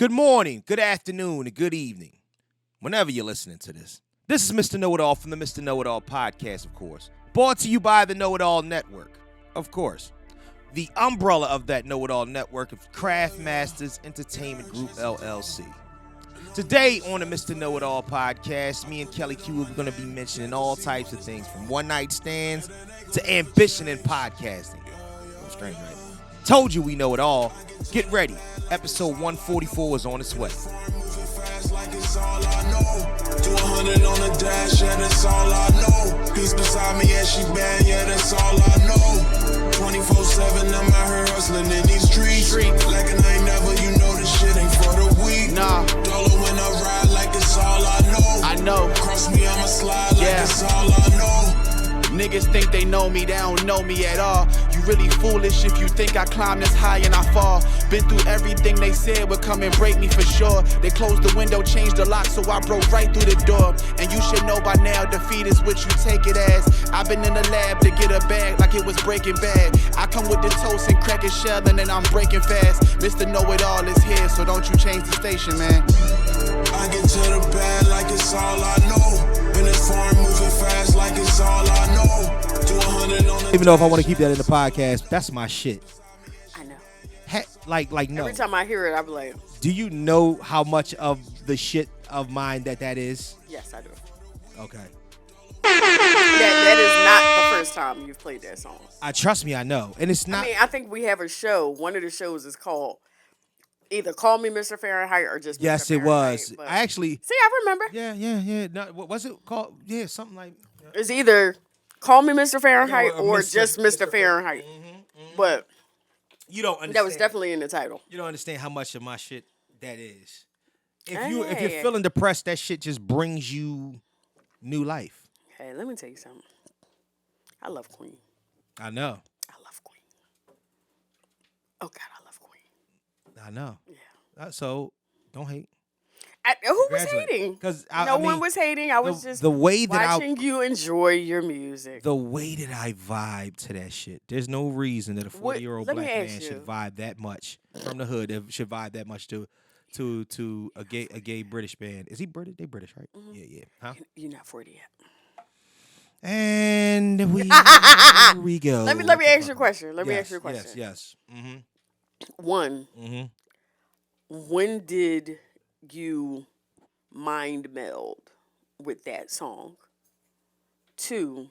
Good morning, good afternoon, and good evening, whenever you're listening to this. This is Mr. Know-It-All from the Mr. Know-It-All podcast, of course. Brought to you by the Know-It-All Network, of course. The umbrella of that Know-It-All network of Craft Masters Entertainment Group, LLC. Today on the Mr. Know-It-All podcast, me and Kellie Q are going to be mentioning all types of things, from one-night stands to ambition in podcasting. Strange, right? Told you we know it all. Get ready. Episode 144 is on its way. 200 on the dash, yeah, that's all I know. Peace beside me, yeah, she bad, yeah, that's all I know. 24/7, I'm out here hustling in these streets. Like an I ain't never, you know this shit ain't for the weak. Nah. Dolo when I ride, like it's all I know. I know. Cross me, I'ma slide, like it's all I know. Niggas think they know me, they don't know me at all. You really foolish if you think I climb this high and I fall. Been through everything they said would come and break me for sure. They closed the window, changed the lock, so I broke right through the door. And you should know by now, defeat is what you take it as. I've been in the lab to get a bag like it was Breaking Bad. I come with the toast and crack a shell and then I'm breaking fast. Mr. Know-It-All is here, so don't you change the station, man. I get to the bag like it's all I know. Been as far and moving fast like it's all I know. 200 on the Even though if I want to keep that in the podcast, that's my shit. I know. Like no. Every time I hear it, I be like, Do you know how much of the shit of mine that is? yes, I do. Okay. That is not the first time you've played that song. Trust me, I know. And it's not. I mean, I think we have a show. One of the shows is called either Call Me Mr. Fahrenheit or just Yes, Mr. it was. Fahrenheit, but- I actually. See, I remember. Yeah. No, what was it called? Yeah, something like. It's either Call Me Mr. Fahrenheit Yeah, or or Mr. just Mr. Fahrenheit. But You don't understand. that was definitely in the title. You don't understand how much of my shit that is. If Hey. you're feeling depressed, that shit just brings you new life. Hey, let me tell you something. I love Queen. I know. I love Queen. Oh, God, I love Queen. I know. Yeah. So don't hate. Who was Congratulate. hating? 'Cause no one was hating. I was just the way that watching you enjoy your music. the way that I vibe to that shit. There's no reason that a 40-year-old let me black man ask should you. vibe that much from the hood. Should vibe that much to a gay British band. Is he British? They British, right? Mm-hmm. Yeah. Huh? You're not 40 yet. And here we go. Let me ask you a question. Let me ask you a question. Yes. Mm-hmm. One, Mm-hmm. when did you mind meld with that song? Two,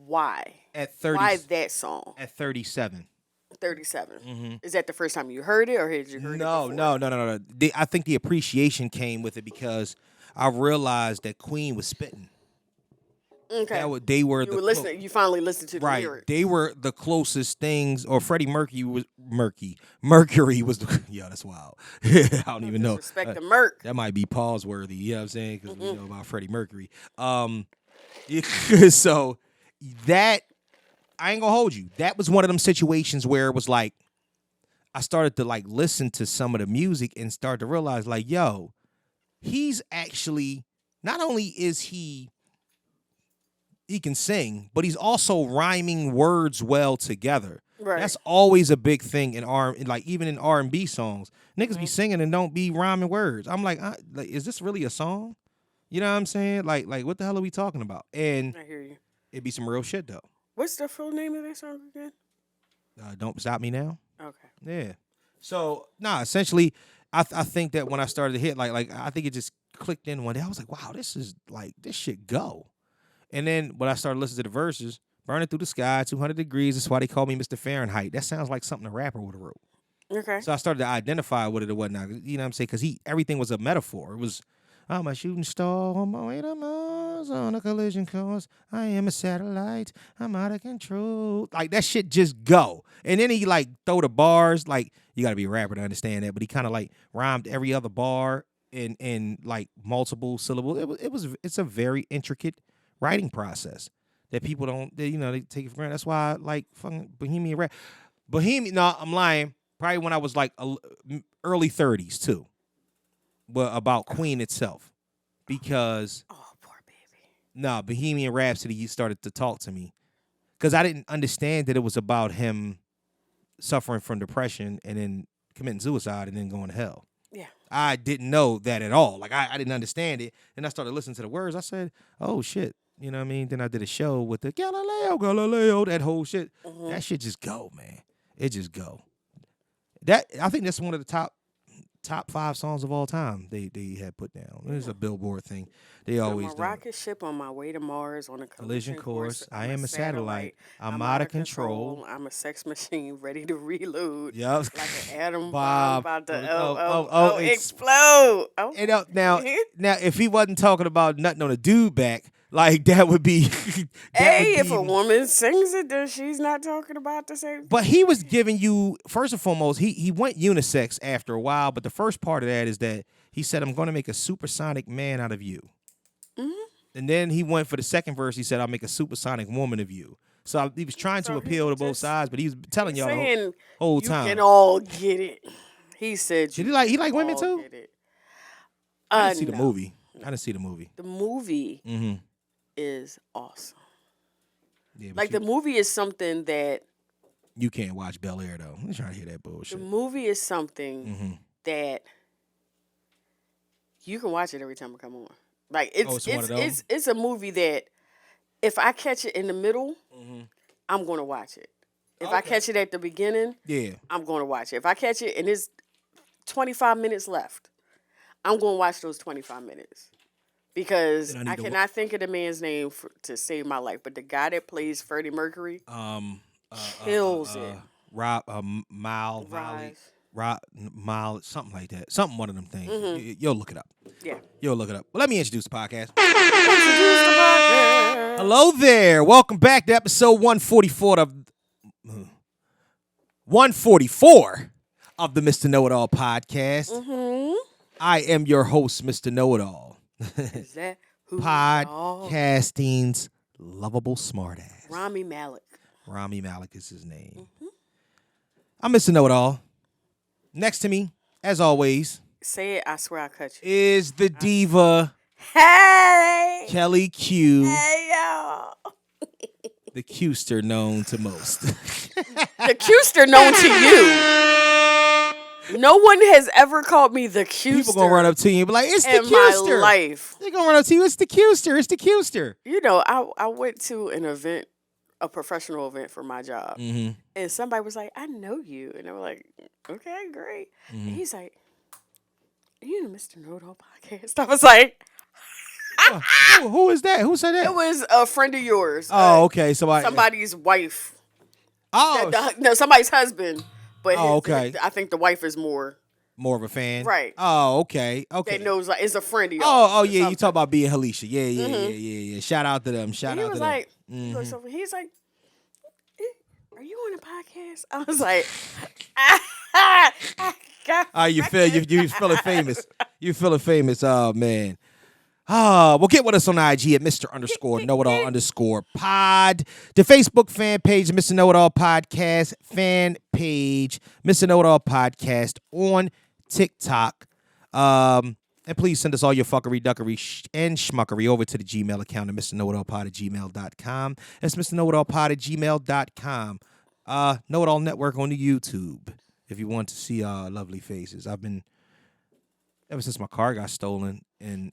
why? At 30. Why that song? At 37. 37. Mm-hmm. Is that the first time you heard it, or had you heard it before? No. I think the appreciation came with it because I realized that Queen was spitting. Okay. They were you were listening. You finally listened to the right. lyrics. They were the closest things, or Freddie Mercury was Mercury was the that's wild. I don't even know. Respect the Merc. That might be pause worthy. You know what I'm saying? Because we know about Freddie Mercury. So that I ain't gonna hold you. That was one of them situations where it was like I started to like listen to some of the music and start to realize like, yo, he's actually not only is he can sing, but he's also rhyming words well together. Right. That's always a big thing in even in R&B songs. Niggas be singing and don't be rhyming words. I'm like, is this really a song? You know what I'm saying? Like what the hell are we talking about? And I hear you. it'd be some real shit though. What's the full name of that song again? Don't Stop Me Now. Okay. Yeah. So essentially, I think that when I started to hit like I think it just clicked in one day. I was like, wow, this shit go. And then when I started listening to the verses, burning through the sky, 200 degrees, that's why they call me Mr. Fahrenheit. That sounds like something a rapper would have wrote. Okay. So I started to identify with it or whatnot. You know what I'm saying? Because everything was a metaphor. It was, I'm a shooting star on my way to Mars on a collision course. I am a satellite. I'm out of control. Like, that shit just go. And then he, like, throw the bars. Like, you got to be a rapper to understand that. But he kind of, like, rhymed every other bar in like, multiple syllables. It's a very intricate writing process that people don't, they take it for granted. That's why I like fucking Bohemian rap. No, I'm lying. Probably when I was like early 30s too. But about Queen itself. Because Oh, poor baby. Bohemian Rhapsody started to talk to me. Because I didn't understand that it was about him suffering from depression and then committing suicide and then going to hell. Yeah. I didn't know that at all. Like, I didn't understand it. And I started listening to the words. I said, oh, shit. You know what I mean? Then I did a show with the Galileo, that whole shit. Mm-hmm. That shit just go, man. It just go. I think that's one of the top 5 songs of all time they had put down. It was a Billboard thing. They always I'm do. a rocket ship on my way to Mars on a Collision course. I am a satellite. I'm out of control. I'm a sex machine ready to reload. Yup. Like an atom Bob. bomb about to Oh, explode. Oh. And now, if he wasn't talking about nothing on a dude back, like that would be. If a woman sings it, then she's not talking about the same. But he was giving you, first and foremost, he went unisex after a while. But the first part of that is that he said, "I'm going to make a supersonic man out of you." Mm-hmm. And then he went for the second verse. He said, "I'll make a supersonic woman of you." So he was trying to appeal to both sides, but he was telling y'all the whole time. You can all get it. He said, "Did he like women too?" Get it. I didn't see the movie. I didn't see the movie. The movie is awesome. Yeah, like the movie is something that you can't watch Bel Air though. I'm trying to hear that bullshit. The movie is something that you can watch it every time it come on. Like it's a movie that if I catch it in the middle, I'm going to watch it. If I catch it at the beginning, I'm going to watch it. If I catch it and it's 25 minutes left, I'm going to watch those 25 minutes. Because I cannot think of the man's name to save my life, but the guy that plays Freddie Mercury kills it. Miles, something like that. Something one of them things. You'll look it up. Yeah. You'll look it up. Well, let me introduce the podcast. Introduce the podcast. Hello there. Welcome back to episode 144 of the Mr. Know-It-All podcast. I am your host, Mr. Know-It-All. Is that who Podcasting's lovable smartass. Rami Malek. Rami Malek is his name. I'm Mr. Know-It-All. Next to me, as always, say it, I swear I cut you. Is the diva Hey Kellie Q. Hey y'all. The Qster known to most. The Qster known to you. No one has ever called me the Qster. People gonna run up to you and be like, "It's the Qster." In my life, they gonna run up to you. It's the Qster. It's the Qster. You know, I went to an event, a professional event for my job, and somebody was like, "I know you," and I was like, "Okay, great." And he's like, "Are you in the Mr. Know-It-All podcast?" I was like, who is that? Who said that? It was a friend of yours. Oh, okay. Somebody's wife. Oh, no, somebody's husband. But okay. I think the wife is more of a fan, right? Oh, okay. That knows like it's a friend of yours. Oh, yeah. You talk about being Alicia. Yeah. Shout out to them. Shout out to them. So he's like, "Are you on a podcast?" I was like, you feeling famous? You feeling famous? Oh man. Well, get with us on IG at Mr._Know-It-All_pod. The Facebook fan page, Mr. Know-It-All Podcast fan page, Mr. Know-It-All Podcast on TikTok. And please send us all your fuckery, duckery, and schmuckery over to the Gmail account at MrKnowItAllPod@gmail.com. That's MrKnowItAllPod@gmail.com. Know-It-All Network on the YouTube if you want to see our lovely faces. Ever since my car got stolen, and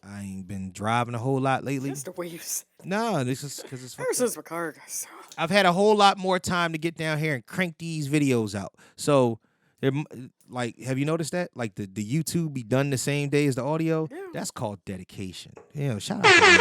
I ain't been driving a whole lot lately. That's the way you say. No, this is because it's. Ever since my car got stolen, I've had a whole lot more time to get down here and crank these videos out. So, have you noticed that? Like the YouTube be done the same day as the audio. Yeah. That's called dedication. Shout out to me.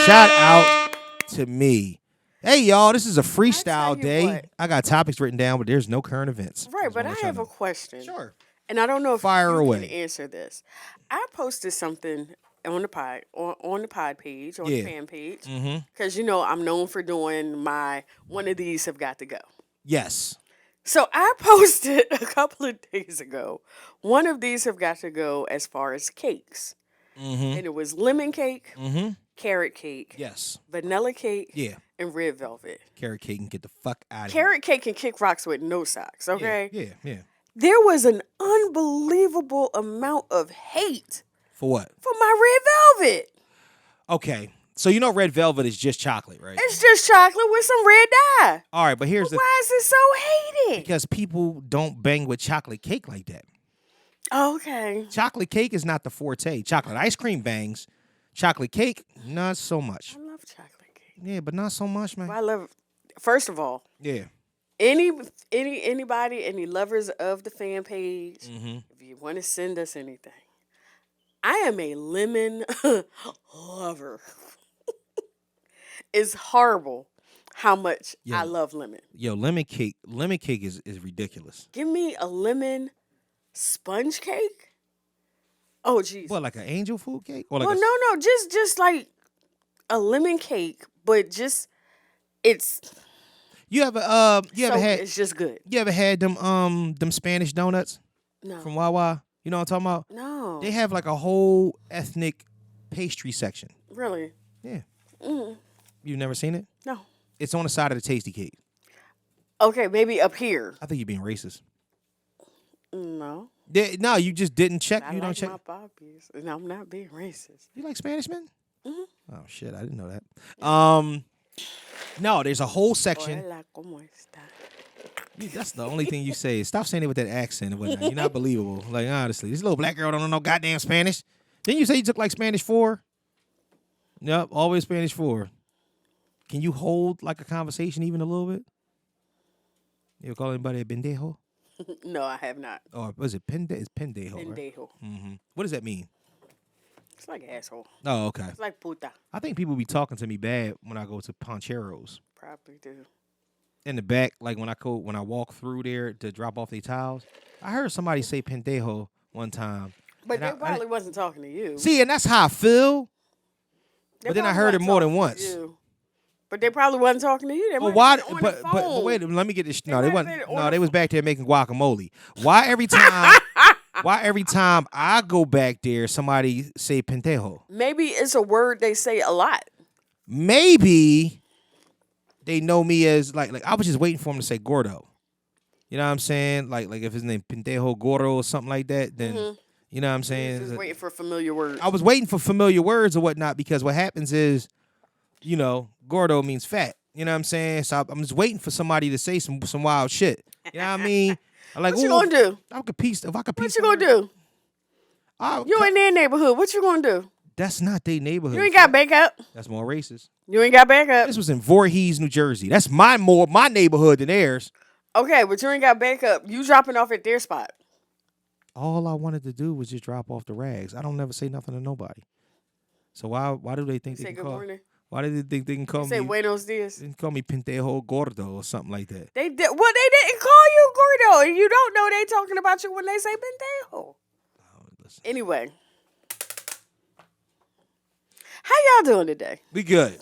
Shout out to me. Hey y'all, this is a freestyle day. I got topics written down, but there's no current events. Right, but I have a question. Sure. And I don't know if you can answer this. I posted something on the pod page, on the fan page, because I'm known for doing one of these have got to go. Yes. So I posted a couple of days ago. One of these have got to go as far as cakes, and it was lemon cake, carrot cake, yes, vanilla cake, yeah, and red velvet. Carrot cake can get the fuck out of here. Carrot cake can kick rocks with no socks. Okay. Yeah. There was an unbelievable amount of hate. For what? For my red velvet. Okay, So you know red velvet is just chocolate, right? It's just chocolate with some red dye. All right, but here's why is it so hated? Because people don't bang with chocolate cake like that. Okay. Chocolate cake is not the forte. Chocolate ice cream bangs. Chocolate cake, not so much. I love chocolate cake. Yeah, but not so much, man. I love. First of all. Yeah. Anybody, any lovers of the fan page, if you want to send us anything, I am a lemon lover. It's horrible how much I love lemon. Yo, lemon cake is ridiculous. Give me a lemon sponge cake. Oh, jeez. What, like an angel food cake? Or like no, just like a lemon cake, but just it's. You ever had? It's just good. You ever had them Spanish donuts? No. From Wawa? You know what I'm talking about? No. They have like a whole ethnic pastry section. Really? Yeah. You've never seen it? No. It's on the side of the tasty cake. Okay, maybe up here. I think you're being racist. No. No, you just didn't check. I you don't like check. my Barbies, and I'm not being racist. You like Spanish men? Mm-hmm. Oh shit, I didn't know that. No, there's a whole section. Hola, ¿cómo está? That's the only thing you say. Stop saying it with that accent and whatnot. You're not believable. Like, honestly, this little black girl don't know no goddamn Spanish. Didn't you say you took like Spanish 4? Yep, always Spanish 4. Can you hold like a conversation even a little bit? You call anybody a pendejo? No, I have not. Or was it pendejo? It's pendejo. Pendejo. Right? What does that mean? It's like asshole. Oh, okay. It's like puta. I think people be talking to me bad when I go to Poncheros. Probably do. In the back, like when I walk through there to drop off their towels, I heard somebody say pendejo one time. But they probably wasn't talking to you. See, and that's how I feel. But then I heard it more than once. But they probably wasn't talking to you. They Well, why? on But the phone. wait, let me get this. They No, they might wasn't. have been No, on they the was back there making guacamole. Why every time? Why every time I go back there, somebody say pendejo? Maybe it's a word they say a lot. Maybe they know me as like I was just waiting for him to say gordo. You know what I'm saying? Like if his name pendejo gordo or something like that, then you know what I'm saying? Just waiting for familiar words. I was waiting for familiar words or whatnot because what happens is, you know, gordo means fat. You know what I'm saying? So I'm just waiting for somebody to say some wild shit. You know what I mean? I'm like, what you gonna do? I could piece. If I could piece. What you gonna do? You in their neighborhood. What you gonna do? That's not their neighborhood. You ain't got backup. That's more racist. You ain't got backup. This was in Voorhees, New Jersey. That's my neighborhood than theirs. Okay, but you ain't got backup. You dropping off at their spot. All I wanted to do was just drop off the rags. I don't never say nothing to nobody. So why do they think they say can good call? morning. Why do they think they can call me? Say buenos dias. They can call me pendejo gordo or something like that. They did. Well, they didn't call you gordo, and you don't know they talking about you when they say pendejo. Oh, listen. Anyway, how y'all doing today? We good.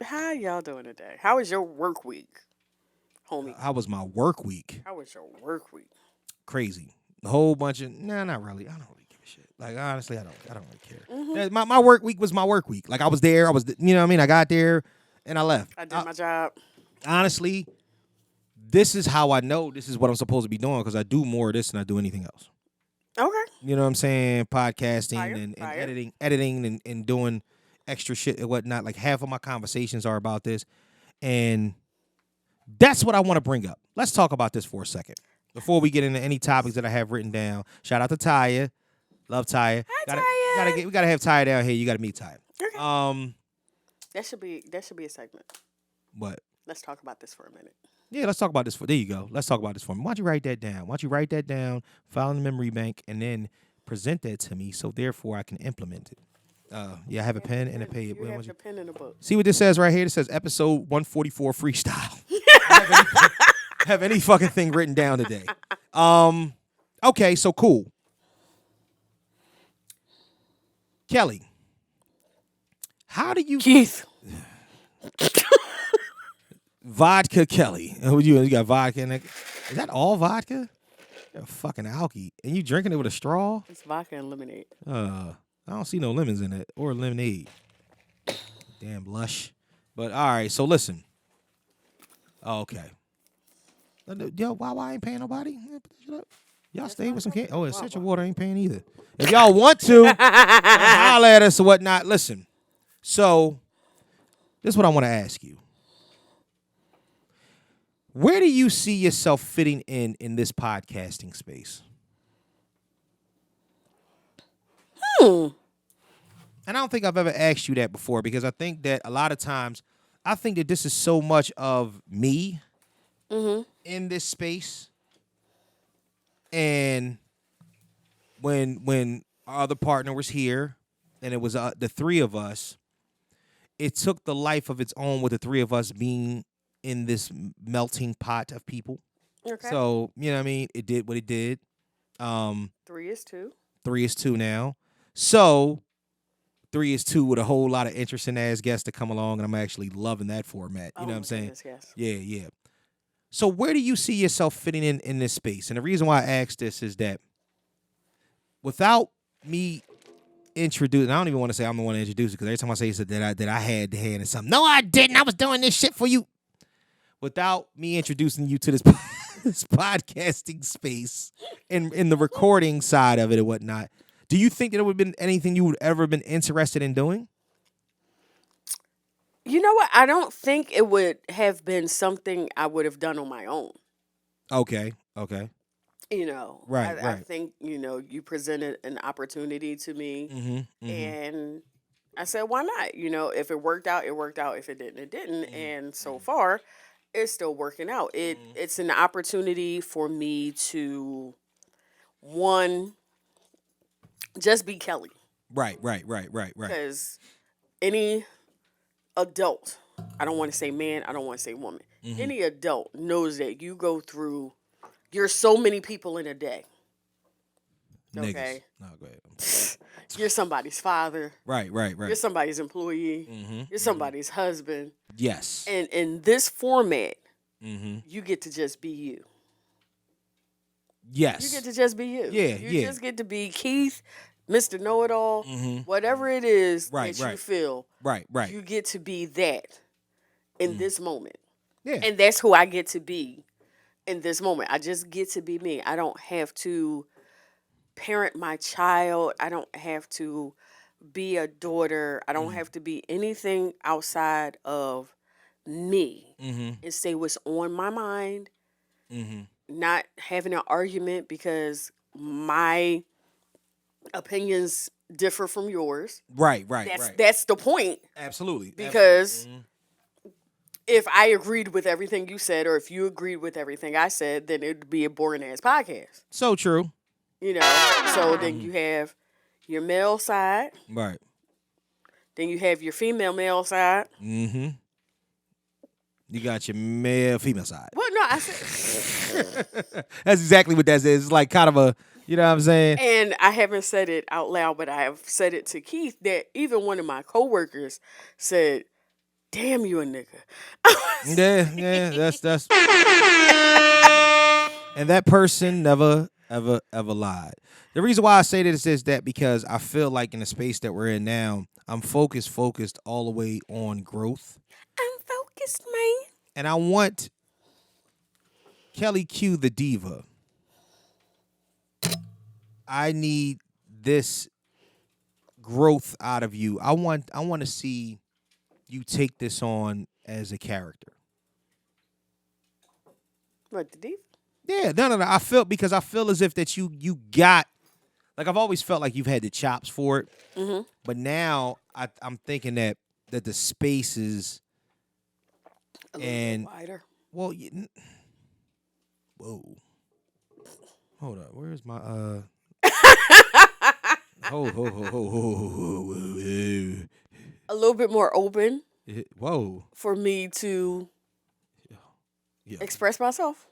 How y'all doing today? How was your work week, homie? How was my work week? How was your work week? Crazy. A whole bunch of not really. I don't really give a shit. Like honestly, I don't really care. My work week was my work week. Like I was there. You know what I mean? I got there and I left. I did my job. Honestly, this is how I know this is what I'm supposed to be doing because I do more of this than I do anything else. Okay. You know what I'm saying? Podcasting and Fire. editing and doing extra shit and whatnot. Like half of my conversations are about this. And that's what I want to bring up. Let's talk about this for a second. Before we get into any topics that I have written down. Shout out to Taya. Love Taya. Hi, Taya. We gotta have Taya down here. You gotta meet Taya. Okay. That should be a segment. What? Let's talk about this for a minute. Yeah, let's talk about this there you go. Let's talk about this for me. Why don't you write that down? File in the memory bank, and then present that to me so therefore I can implement it. I have a pen and a paper. You have the pen and a book. See what this says right here? It says episode 144 freestyle. have any fucking thing written down today. Okay, so cool. Kelly, how do you Keith? Vodka Kelly. You got vodka in it. Is that all vodka? You're a fucking alky. And you drinking it with a straw? It's vodka and lemonade. I don't see no lemons in it or lemonade. Damn lush. But all right, so listen. Okay. Yo, why I ain't paying nobody? Y'all stay with some candy. Oh, Essential Water ain't paying either. If y'all want to, holler at us or whatnot. Listen, So this is what I want to ask you. Where do you see yourself fitting in this podcasting space? And I don't think I've ever asked you that before because I think that a lot of times, I think that this is so much of me in this space. And when our other partner was here and it was the three of us, it took the life of its own with the three of us being in this melting pot of people. Okay. So, you know what I mean? It did what it did. 3 is 2. 3 is 2 now. So 3 is 2 with a whole lot of interesting ass guests to come along, and I'm actually loving that format. You know what I'm saying? Yes. Yeah. So where do you see yourself fitting in this space? And the reason why I asked this is that without me introducing, I don't even want to say I'm the one to introduce it because every time I say that I had the hand in something. No, I didn't. I was doing this shit for you. Without me introducing you to this podcasting space in the recording side of it and whatnot, do you think that it would have been anything you would ever been interested in doing? You know what? I don't think it would have been something I would have done on my own. Okay. You know, Right. I think, you presented an opportunity to me, and I said, why not? If it worked out, it worked out. If it didn't, it didn't. And so far, it's still working out. It's an opportunity for me to, one, just be Kellie. Right. Because any adult, I don't want to say man, I don't want to say woman, any adult knows that you go through, you're so many people in a day. Okay? No, go ahead. You're somebody's father. Right. You're somebody's employee. You're somebody's husband. Yes. And in this format, you get to just be you. Yes. You get to just be you. Yeah, You just get to be Keith, Mr. Know-It-All, whatever it is that you feel. Right. You get to be that in this moment. Yeah. And that's who I get to be in this moment. I just get to be me. I don't have to parent my child. I don't have to be a daughter. I don't have to be anything outside of me and say what's on my mind. Not having an argument because my opinions differ from yours. Right. That's the point. Absolutely. Because if I agreed with everything you said, or if you agreed with everything I said, then it'd be a boring ass podcast. So true. So then you have your male side. Right. Then you have your female side. You got your male female side. Well, no, I said That's exactly what that is. It's like kind of a, you know what I'm saying? And I haven't said it out loud, but I have said it to Keith that even one of my coworkers said, "Damn, you a nigga." Yeah, that's and that person never ever lied. The reason why I say this is that because I feel like in the space that we're in now, I'm focused all the way on growth. I'm focused, man. And I want Kellie Q, the diva. I need this growth out of you. I want to see you take this on as a character. What, the diva? Yeah, no. I feel as if that you got, like I've always felt like you've had the chops for it, but now I'm thinking that the space is a little bit wider. Well, whoa, hold up, where's my ho. A little bit more open. Whoa. For me to express myself.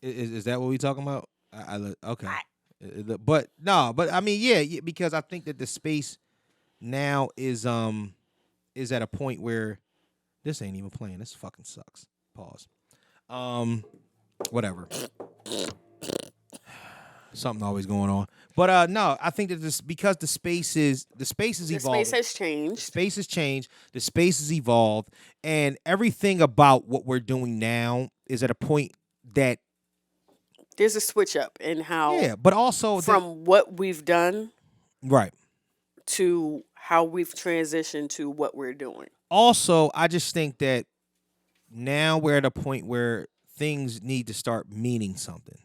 Is that what we talking about? Okay. But I mean, yeah, because I think that the space now is at a point where this ain't even playing. This fucking sucks. Pause. Whatever. Something always going on. But no, I think that this, because the space is evolving. The space has changed. The space has evolved, and everything about what we're doing now is at a point that there's a switch up in how. Yeah, but also from what we've done, right, to how we've transitioned to what we're doing. Also, I just think that now we're at a point where things need to start meaning something.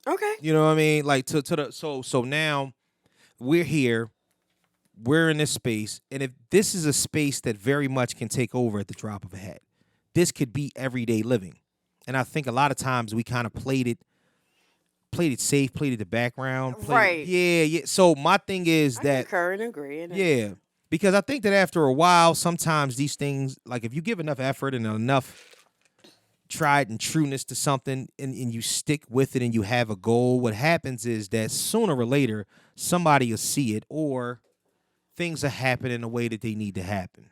Okay. You know what I mean? Like to the so now we're here, we're in this space, and if this is a space that very much can take over at the drop of a hat, this could be everyday living. And I think a lot of times we kind of played it safe, played it the background. Right. Yeah. So my thing is I that concur and agree. Yeah. Because I think that after a while, sometimes these things, like if you give enough effort and enough tried and trueness to something and you stick with it and you have a goal, what happens is that sooner or later, somebody will see it or things will happen in the way that they need to happen.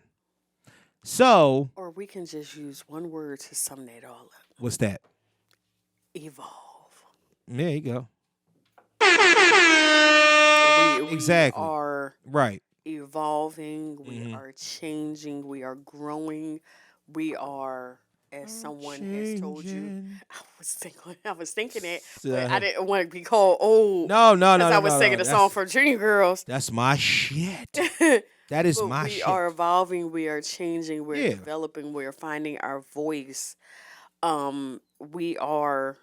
So. Or we can just use one word to sum that all up. What's that? Evolve. There you go. Exactly. We are right. Evolving. We are changing. We are growing. We are, as someone has told you, I was thinking it, but I didn't want to be called old. No. Because I was singing a song for Dream Girls. That's my shit. That is my shit. We are evolving. We are changing. We're developing. We are finding our voice. We are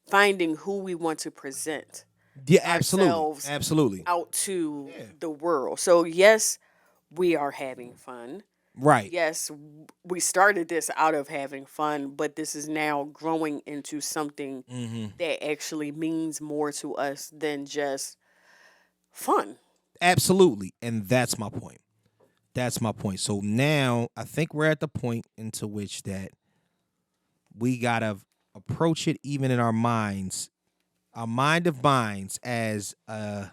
finding who we want to present. Yeah, absolutely. Out to the world. So yes, we are having fun. Right. Yes, we started this out of having fun, but this is now growing into something that actually means more to us than just fun. Absolutely. And that's my point. So now I think we're at the point into which that we got to approach it even in our minds, our mind of minds, as a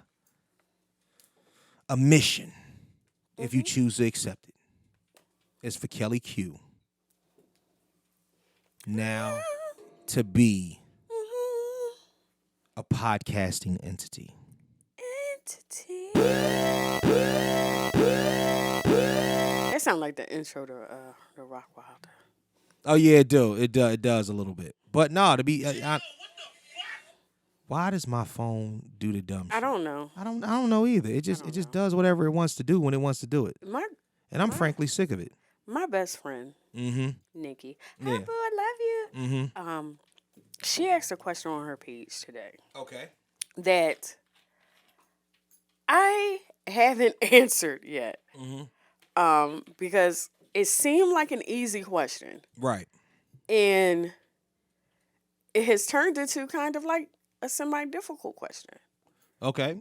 mission, if you choose to accept it. It's for Kellie Q now to be a podcasting entity. That sounds like the intro to the Rock Wilder. Oh yeah, it does a little bit, but no, to be. Why does my phone do the dumb shit? I don't know. I don't know either. It just does whatever it wants to do when it wants to do it. And I'm frankly sick of it. My best friend, Nikki, hi boo, I love you. She asked a question on her page today. Okay. That I haven't answered yet. Because it seemed like an easy question. Right. And it has turned into kind of like a semi-difficult question. Okay.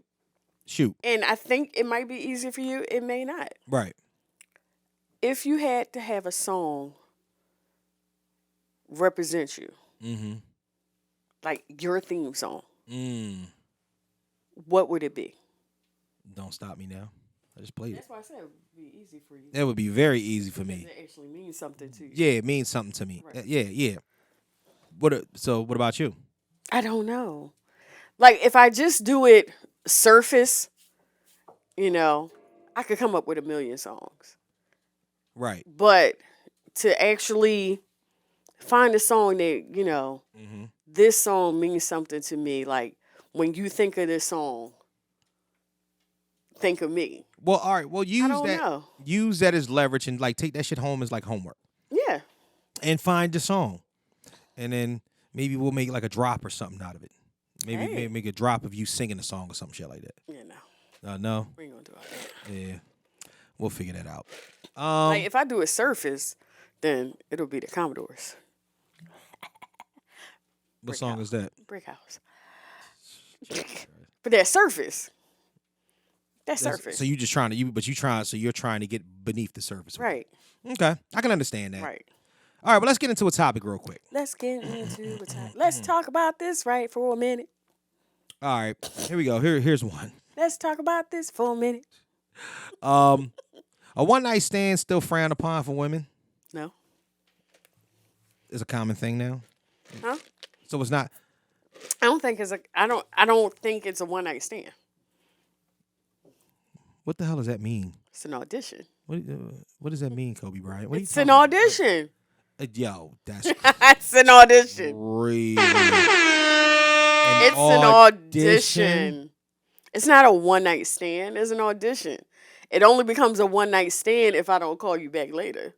Shoot. And I think it might be easy for you. It may not. Right. If you had to have a song represent you, like your theme song, what would it be? Don't Stop Me Now. I just played it. That's why I said it would be easy for you. It would be very easy for me. It actually means something to you. Yeah, it means something to me. Right. Yeah. So what about you? I don't know. Like, if I just do it surface, I could come up with a million songs. Right. But to actually find a song that, this song means something to me. Like, when you think of this song, think of me. Well, all right. Well, use that as leverage and, like, take that shit home as, like, homework. Yeah. And find the song. And then maybe we'll make, like, a drop or something out of it. Maybe make a drop of you singing a song or some shit like that. Yeah, No? no. We ain't gonna do all that. Yeah. We'll figure that out. Like, if I do a surface, then it'll be the Commodores. What song is that? Brick House. But that surface. Surface. So you're trying to get beneath the surface. Right. Okay. I can understand that. Right. All right, but let's get into a topic real quick. Let's get into a topic. Let's talk about this right for a minute. All right. Here we go. Here's one. Let's talk about this for a minute. A one-night stand still frowned upon for women? No. Is a common thing now? Huh? So it's not. I don't think it's a one-night stand. What the hell does that mean? It's an audition. What does that mean, Kobe Bryant? It's an audition. Yo, that's it's an audition. Crazy. It's an audition. It's not a one-night stand. It's an audition. It only becomes a one night stand if I don't call you back later.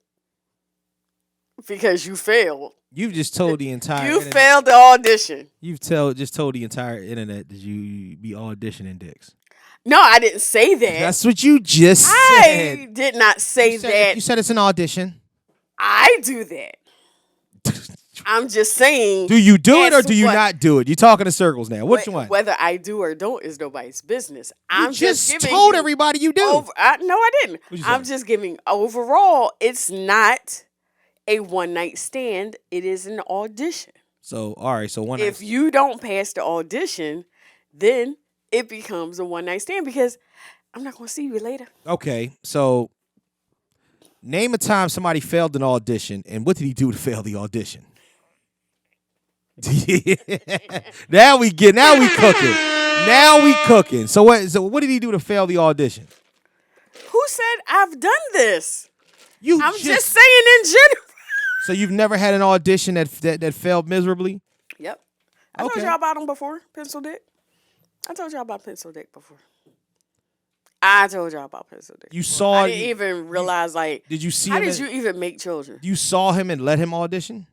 Because you failed. You've just told the entire You internet. failed the audition. You've just told the entire internet that you be auditioning dicks. No, I didn't say that. That's what you just said. I did not say that. You said it's an audition. I do that. I'm just saying. Do you do it or do you not do it? You're talking in circles now. Which one? Whether I do or don't is nobody's business. I'm just told everybody you do. No, I didn't. I'm just giving overall. It's not a one night stand. It is an audition. So all right. So if you don't pass the audition, then it becomes a one night stand because I'm not going to see you later. Okay. So name a time somebody failed an audition, and what did he do to fail the audition? Now we cooking. Now we cooking. So what did he do to fail the audition? Who said I've done this? I'm just saying in general. So you've never had an audition that failed miserably? Yep. I told y'all about them before, Pencil Dick. I told y'all about Pencil Dick before. I told y'all about Pencil Dick. You saw. I didn't even realize, like, did you see how him? Did you even make children? You saw him and let him audition?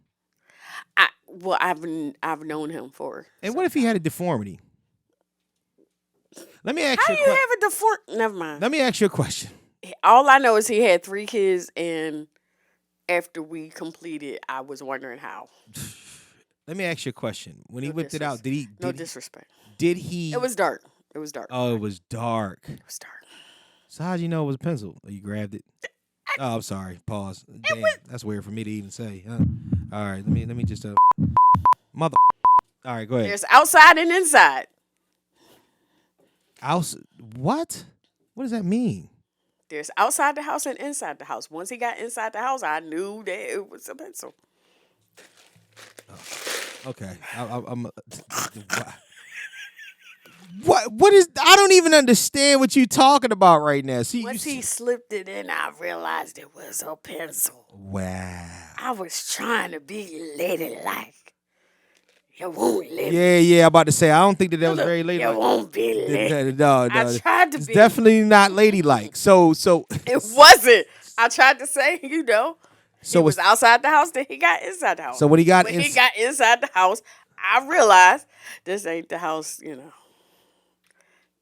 I've known him for. And what if he had a deformity? Let me ask you. How do you have a deformity? Never mind. Let me ask you a question. All I know is he had 3 kids, and after we completed, I was wondering how. Let me ask you a question. When he whipped it out, did he? No disrespect. Did he? It was dark. It was dark. Oh, it was dark. It was dark. So how'd you know it was a pencil? You grabbed it. Oh, I'm sorry. Pause. Damn, that's weird for me to even say. Huh? All right, let me just mother. All right, go ahead. There's outside and inside. What? What does that mean? There's outside the house and inside the house. Once he got inside the house, I knew that it was a pencil. Oh, okay. I'm What is? I don't even understand what you're talking about right now. See, once he slipped it in, I realized it was a pencil. Wow. I was trying to be ladylike. You won't let Yeah. I'm about to say I don't think that was very ladylike. You won't be ladylike. No. I tried to it's be. Definitely not ladylike. So it wasn't. I tried to say, So it was outside the house, then he got inside the house. So when he got inside the house, I realized this ain't the house,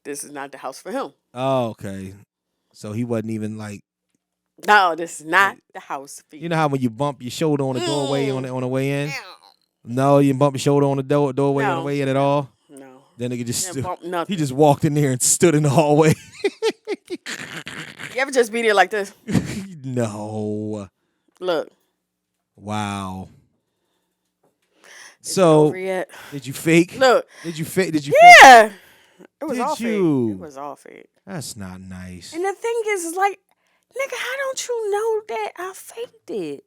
This is not the house for him. Oh, okay. So he wasn't even like. No, this is not the house for you. You know how when you bump your shoulder on the doorway on the way in? No, you didn't bump your shoulder on the doorway on the way in at all? No. Then he just he just walked in there and stood in the hallway. You ever just be there like this? No. Look. Wow. So did you fake? Look. Did you fake? Yeah. It was all fake. It was all fake. That's not nice. And the thing is like, nigga, how don't you know that I faked it?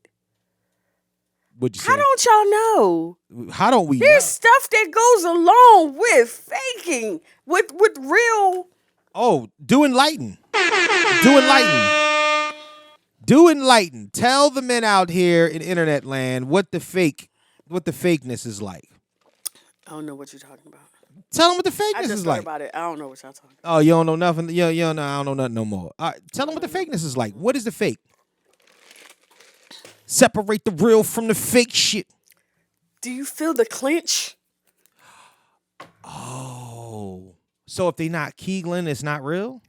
What'd you say? How don't y'all know? How don't we? There's stuff that goes along with faking, with real. Oh, do enlighten. Do enlighten. Tell the men out here in internet land what the fakeness is like. I don't know what you're talking about. Tell them what the fakeness I just is thought like. about it. I don't know what y'all talking about. Oh, you don't know nothing? You don't know. I don't know nothing no more. All right, tell them what the fakeness is like. What is the fake? Separate the real from the fake shit. Do you feel the clench? Oh. So if they not Keegling, it's not real?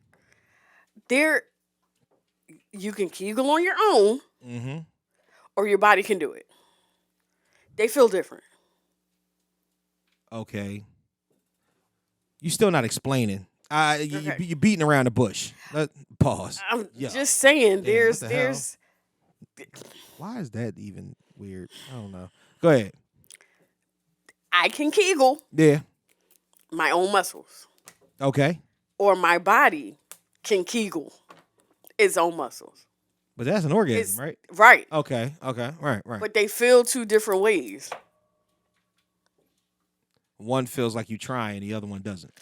You can Kegel on your own, or your body can do it. They feel different. Okay. You still not explaining. You're beating around the bush. Pause. I'm just saying. There's. Why is that even weird? I don't know. Go ahead. I can Kegel. Yeah. My own muscles. Okay. Or my body can Kegel its own muscles. But that's an orgasm, right? Right. Okay. Right. But they feel 2 different ways. One feels like you trying, the other one doesn't.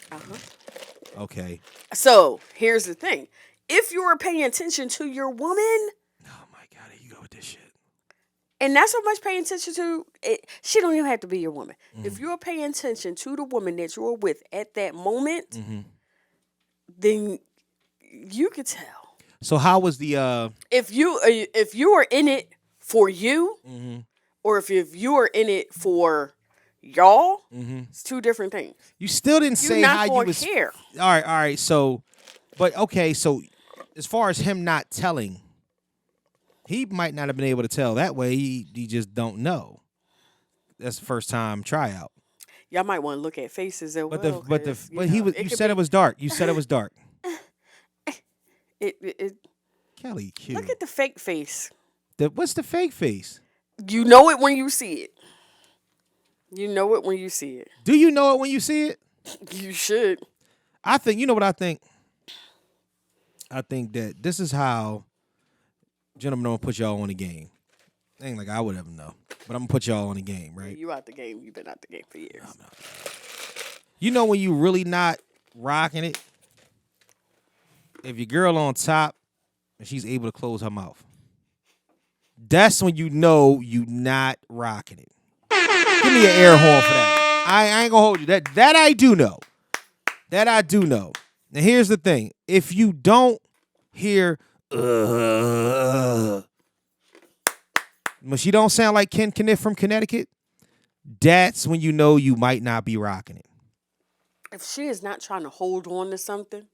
Okay. So here's the thing. If you're paying attention to your woman. Oh my God, here you go with this shit. And not so much paying attention to it. She don't even have to be your woman. If you're paying attention to the woman that you're with at that moment, then you could tell. So how was the if you are in it for you, or if you are in it for y'all, it's two different things. You still didn't say how you was. Care. All right. So, but okay. So, as far as him not telling, he might not have been able to tell that way. He just don't know. That's the first time tryout. Y'all might want to look at faces as well. But he was. You said it was dark. You said it was dark. Kellie Q. Look at the fake face. What's the fake face? You know it when you see it. You know it when you see it. Do you know it when you see it? You should. I think, you know what I think? I think that this is how gentlemen don't put y'all on the game. Ain't like I would ever know. But I'm going to put y'all on the game, right? You out the game. You've been out the game for years. No. You know when you really not rocking it? If your girl on top and she's able to close her mouth. That's when you know you not rocking it. Give me an air horn for that. I ain't gonna hold you. That I do know. That I do know. Now here's the thing. If you don't hear when she don't sound like Ken Kniff from Connecticut, that's when you know you might not be rocking it. If she is not trying to hold on to something,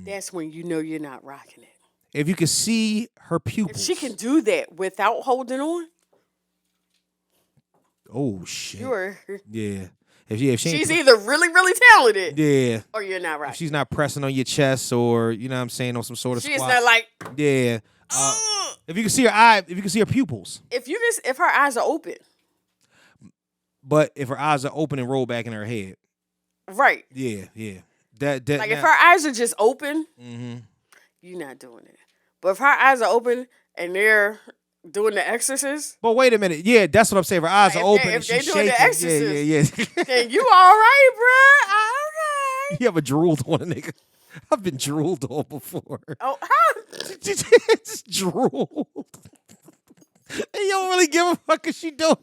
that's when you know you're not rocking it. If you can see her pupils. If she can do that without holding on. Oh, shit. Sure. Yeah. If she's either really, really talented. Yeah. Or you're not rocking. If she's not pressing on your chest or, you know what I'm saying, on some sort of she's squat. not like. Yeah. If you can see her eye, if you can see her pupils. If her eyes are open. But if her eyes are open and roll back in her head. Right. Yeah. If her eyes are just open, you're not doing it. But if her eyes are open and they're doing the Exorcist. But wait a minute. Yeah, that's what I'm saying. If her eyes are open and if they she's doing shaking. The Exorcist, yeah. then you all right, bruh. All right. You ever drooled on a nigga? I've been drooled on before. Oh, huh? Just drooled. And you don't really give a fuck because she doing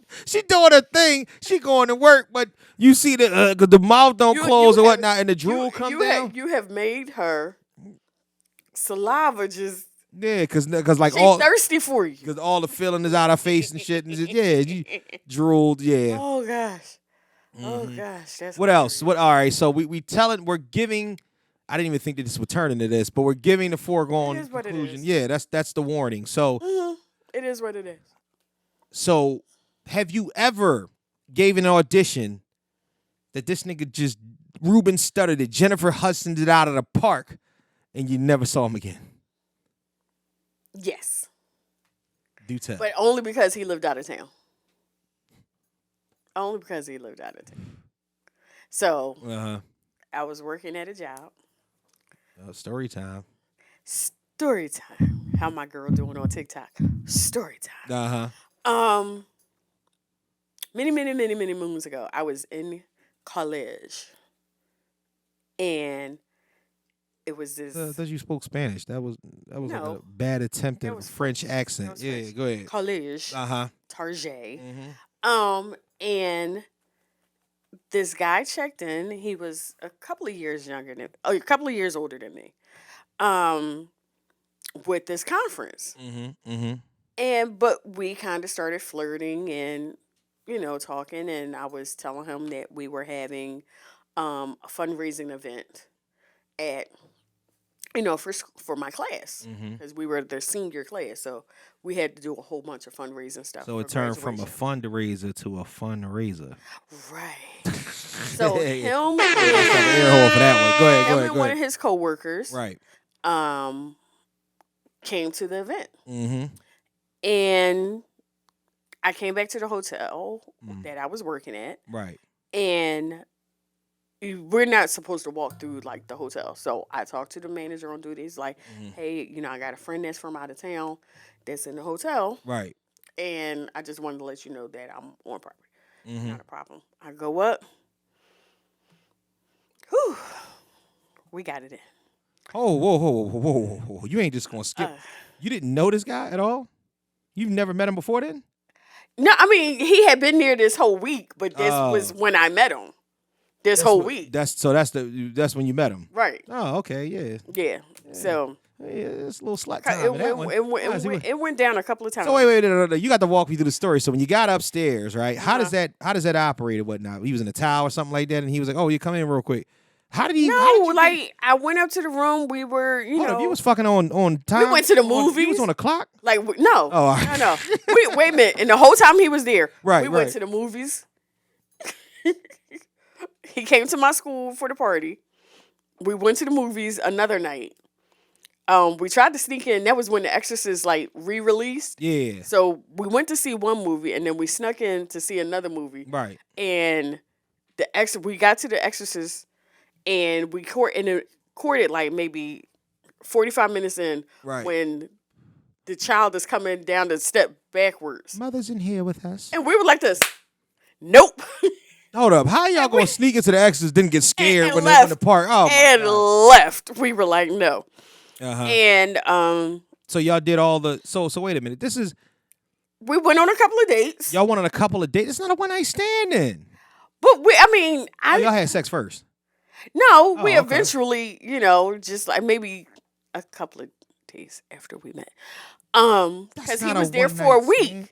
her thing. She going to work, but you see the mouth don't close or whatnot, and the drool come down. You have made her saliva just. Yeah, cause like she's thirsty for you. Cause all the feeling is out her face and shit, and just, you drooled. Yeah. Oh gosh. Oh gosh. That's what else? What? All right. So we're giving. I didn't even think that this would turn into this, but we're giving the foregone conclusion. Yeah, that's the warning. So. It is what it is. So, have you ever gave an audition that this nigga just Ruben stuttered it, Jennifer Hudsoned it out of the park, and you never saw him again? Yes. Do tell. But only because he lived out of town. Only because he lived out of town. So, I was working at a job. Story time. Story time. How my girl doing on TikTok? Story time. Many moons ago, I was in college, and it was this. I thought you spoke Spanish. That was no, like a bad attempt at a French accent. Yeah, French. Go ahead. College. Target. And this guy checked in. He was a couple of years older than me. With this conference. But we kind of started flirting and, talking, and I was telling him that we were having a fundraising event at, for my class, because we were the senior class, so we had to do a whole bunch of fundraising stuff. So it turned from a fundraiser to a fundraiser. Right. So him and air hole for that one. Go ahead. One of his coworkers, right, came to the event. And I came back to the hotel that I was working at. Right. And we're not supposed to walk through like the hotel. So I talked to the manager on duty. He's like, hey, I got a friend that's from out of town that's in the hotel. Right. And I just wanted to let you know that I'm on property. Not a problem. I go up. Whew. We got it in. Oh, whoa. You ain't just going to skip. You didn't know this guy at all? You've never met him before then? No, I mean, he had been there this whole week, but this was when I met him. This whole week. That's when you met him. Right. Oh, okay, yeah. Yeah. So it's a little slut time. It went down a couple of times. So wait, no. You got to walk me through the story. So when you got upstairs, right? How does that operate or whatnot? He was in a towel or something like that, and he was like, "Oh, you come in real quick." How did he? I went up to the room. We were, Hold up, you was fucking on time. We went to the movies. He was on the clock. No. Oh, no. Wait a minute. And the whole time he was there, we went to the movies. He came to my school for the party. We went to the movies another night. We tried to sneak in. That was when The Exorcist re-released. Yeah. So we went to see one movie, and then we snuck in to see another movie. Right. And we got to The Exorcist, and we recorded like maybe 45 minutes in when the child is coming down the step backwards. Mother's in here with us. And we were like this. Nope. Hold up. How y'all going to sneak into The Exorcist, didn't get scared when left, they were in the park? Oh, and left. We were like, no. Uh-huh. And so y'all did all the so wait a minute. This is we went on a couple of dates. Y'all went on a couple of dates. It's not a one night stand then. But y'all had sex first. No, we eventually, just like maybe a couple of days after we met. Because he was there for a week. Stand.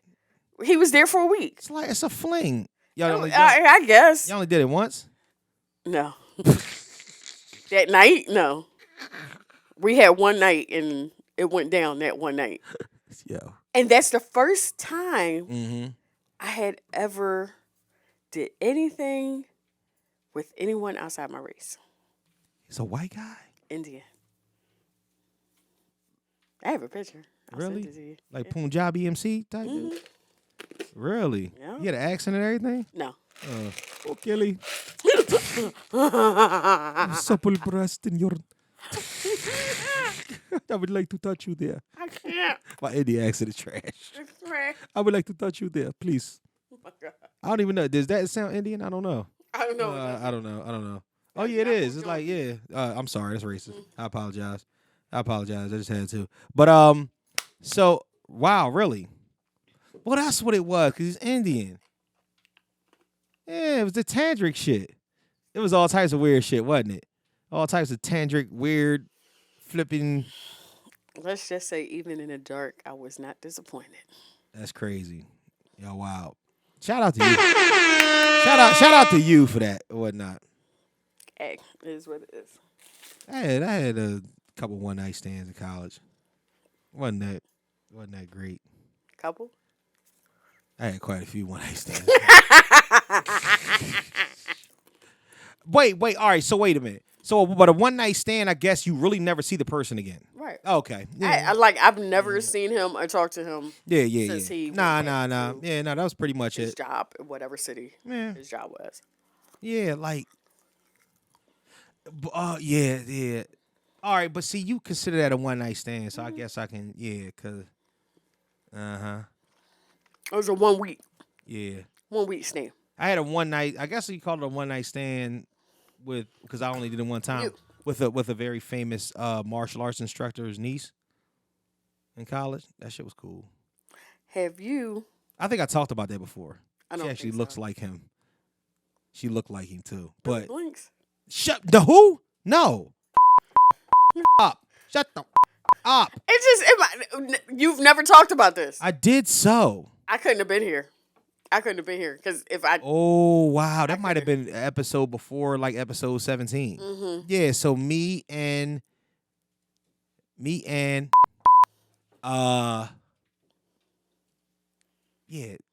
He was there for a week. It's a fling. I guess. Y'all only did it once? No. That night? No. We had one night, and it went down that one night. Yo. And that's the first time I had ever did anything with anyone outside my race. He's a white guy? Indian. I have a picture. I'll really? Send it to you. Like Punjabi MC type? Really? Yeah. You had an accent and everything? No. Oh, Kelly. Supple breast in your... I would like to touch you there. I can't. My Indian accent is trash. It's trash. I would like to touch you there, please. Oh my God. I don't even know. Does that sound Indian? I don't know. I don't know. I don't know. Oh, yeah, it is. It's like, yeah. I'm sorry. That's racist. I apologize. I just had to. But, so, wow, really? Well, that's what it was, because he's Indian. Yeah, it was the tantric shit. It was all types of weird shit, wasn't it? All types of tantric, weird, flipping. Let's just say, even in the dark, I was not disappointed. That's crazy. Yo, wow. Shout out to you. Shout out to you for that or whatnot. Hey, it is what it is. I had a couple one night stands in college. Wasn't that great? Couple? I had quite a few one night stands. Wait, all right, so wait a minute. So, but a one night stand, I guess you really never see the person again. Right. Okay. Yeah. I've never seen him or talked to him. Yeah. Since he Nah. Yeah, no, that was pretty much his job in whatever city his job was. Yeah, like, yeah. All right, but see, you consider that a one night stand, so I guess I can, cause, It was a 1 week. Yeah. 1 week stand. I had a one night. I guess you call it a one night stand because I only did it one time with a very famous martial arts instructor's niece in college. That shit was cool. Have you? I think I talked about that before. I don't She actually think looks so. like him. She looked like him too. But Blinks. shut the who? No. Up. Shut the up. You've never talked about this. I did so. I couldn't have been here. Because if I. Oh wow, that might have been an episode before, like episode 17. Mm-hmm. Yeah, so me and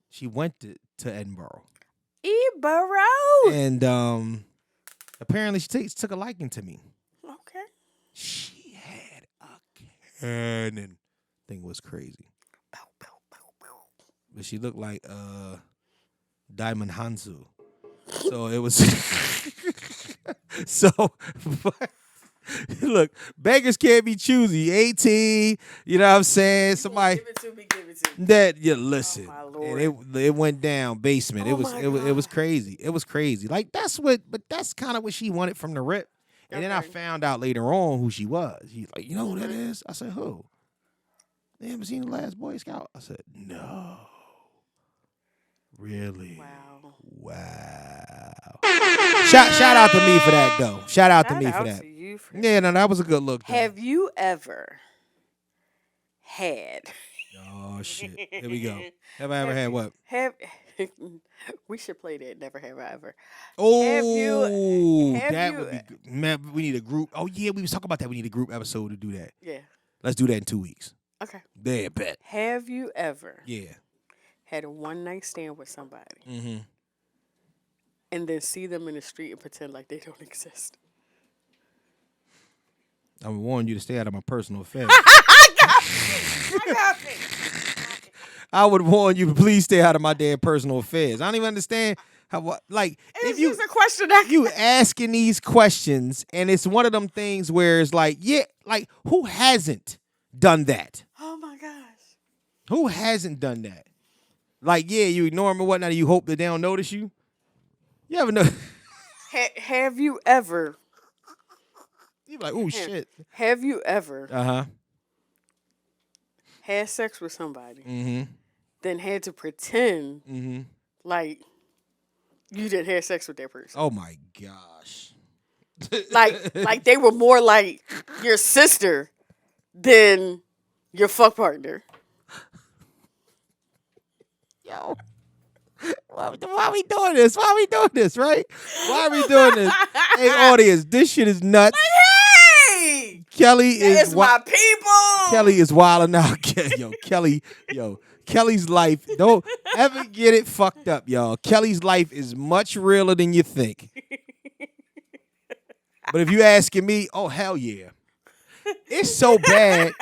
she went to Edinburgh. And apparently she took a liking to me. Okay. She had a cannon. Thing was crazy. But she looked like Diamond Hansu. So it was look, beggars can't be choosy. 18, you know what I'm saying? Somebody Give it to me. that listen. Oh, my Lord. And it went down basement. Oh, It was crazy. It was crazy. Like that's kind of what she wanted from the rip. And then I found out later on who she was. He's like, you know who that is? I said, who? They haven't seen The Last Boy Scout? I said, no. Really? Wow. Shout out to me for that, though. Shout out to me for that. To you for yeah, no, that was a good look. Though. Have you ever had. Oh shit! Here we go. Have I ever had what? We should play that. Never have I ever. Oh, that you, would be good. Man, we need a group. Oh yeah, we was talking about that. We need a group episode to do that. Yeah. Let's do that in 2 weeks. Okay. There, bet. Have you ever? Yeah. Had a one night stand with somebody, Mm-hmm. and then see them in the street and pretend like they don't exist? I would warn you to stay out of my personal affairs. I got it. I would warn you to please stay out of my damn personal affairs. I don't even understand how, like, It's just a question that you asking these questions, and it's one of them things where it's like, yeah, like, who hasn't done that? Oh my gosh. Who hasn't done that? Like, yeah, you ignore them or whatnot, and you hope that they don't notice you. You ever know? Have you ever? You like, oh shit. Have you ever Uh-huh. had sex with somebody, Mm-hmm. then had to pretend Mm-hmm. like you didn't have sex with that person? Oh my gosh. Like they were more like your sister than your fuck partner. Yo. Why are we doing this? Why are we doing this, right? Why are we doing this? Hey, audience, this shit is nuts. Hey! Kelly is my people. Kelly is wilding out. Kelly's life. Don't ever get it fucked up, y'all. Kelly's life is much realer than you think. But if you asking me, oh hell yeah. It's so bad.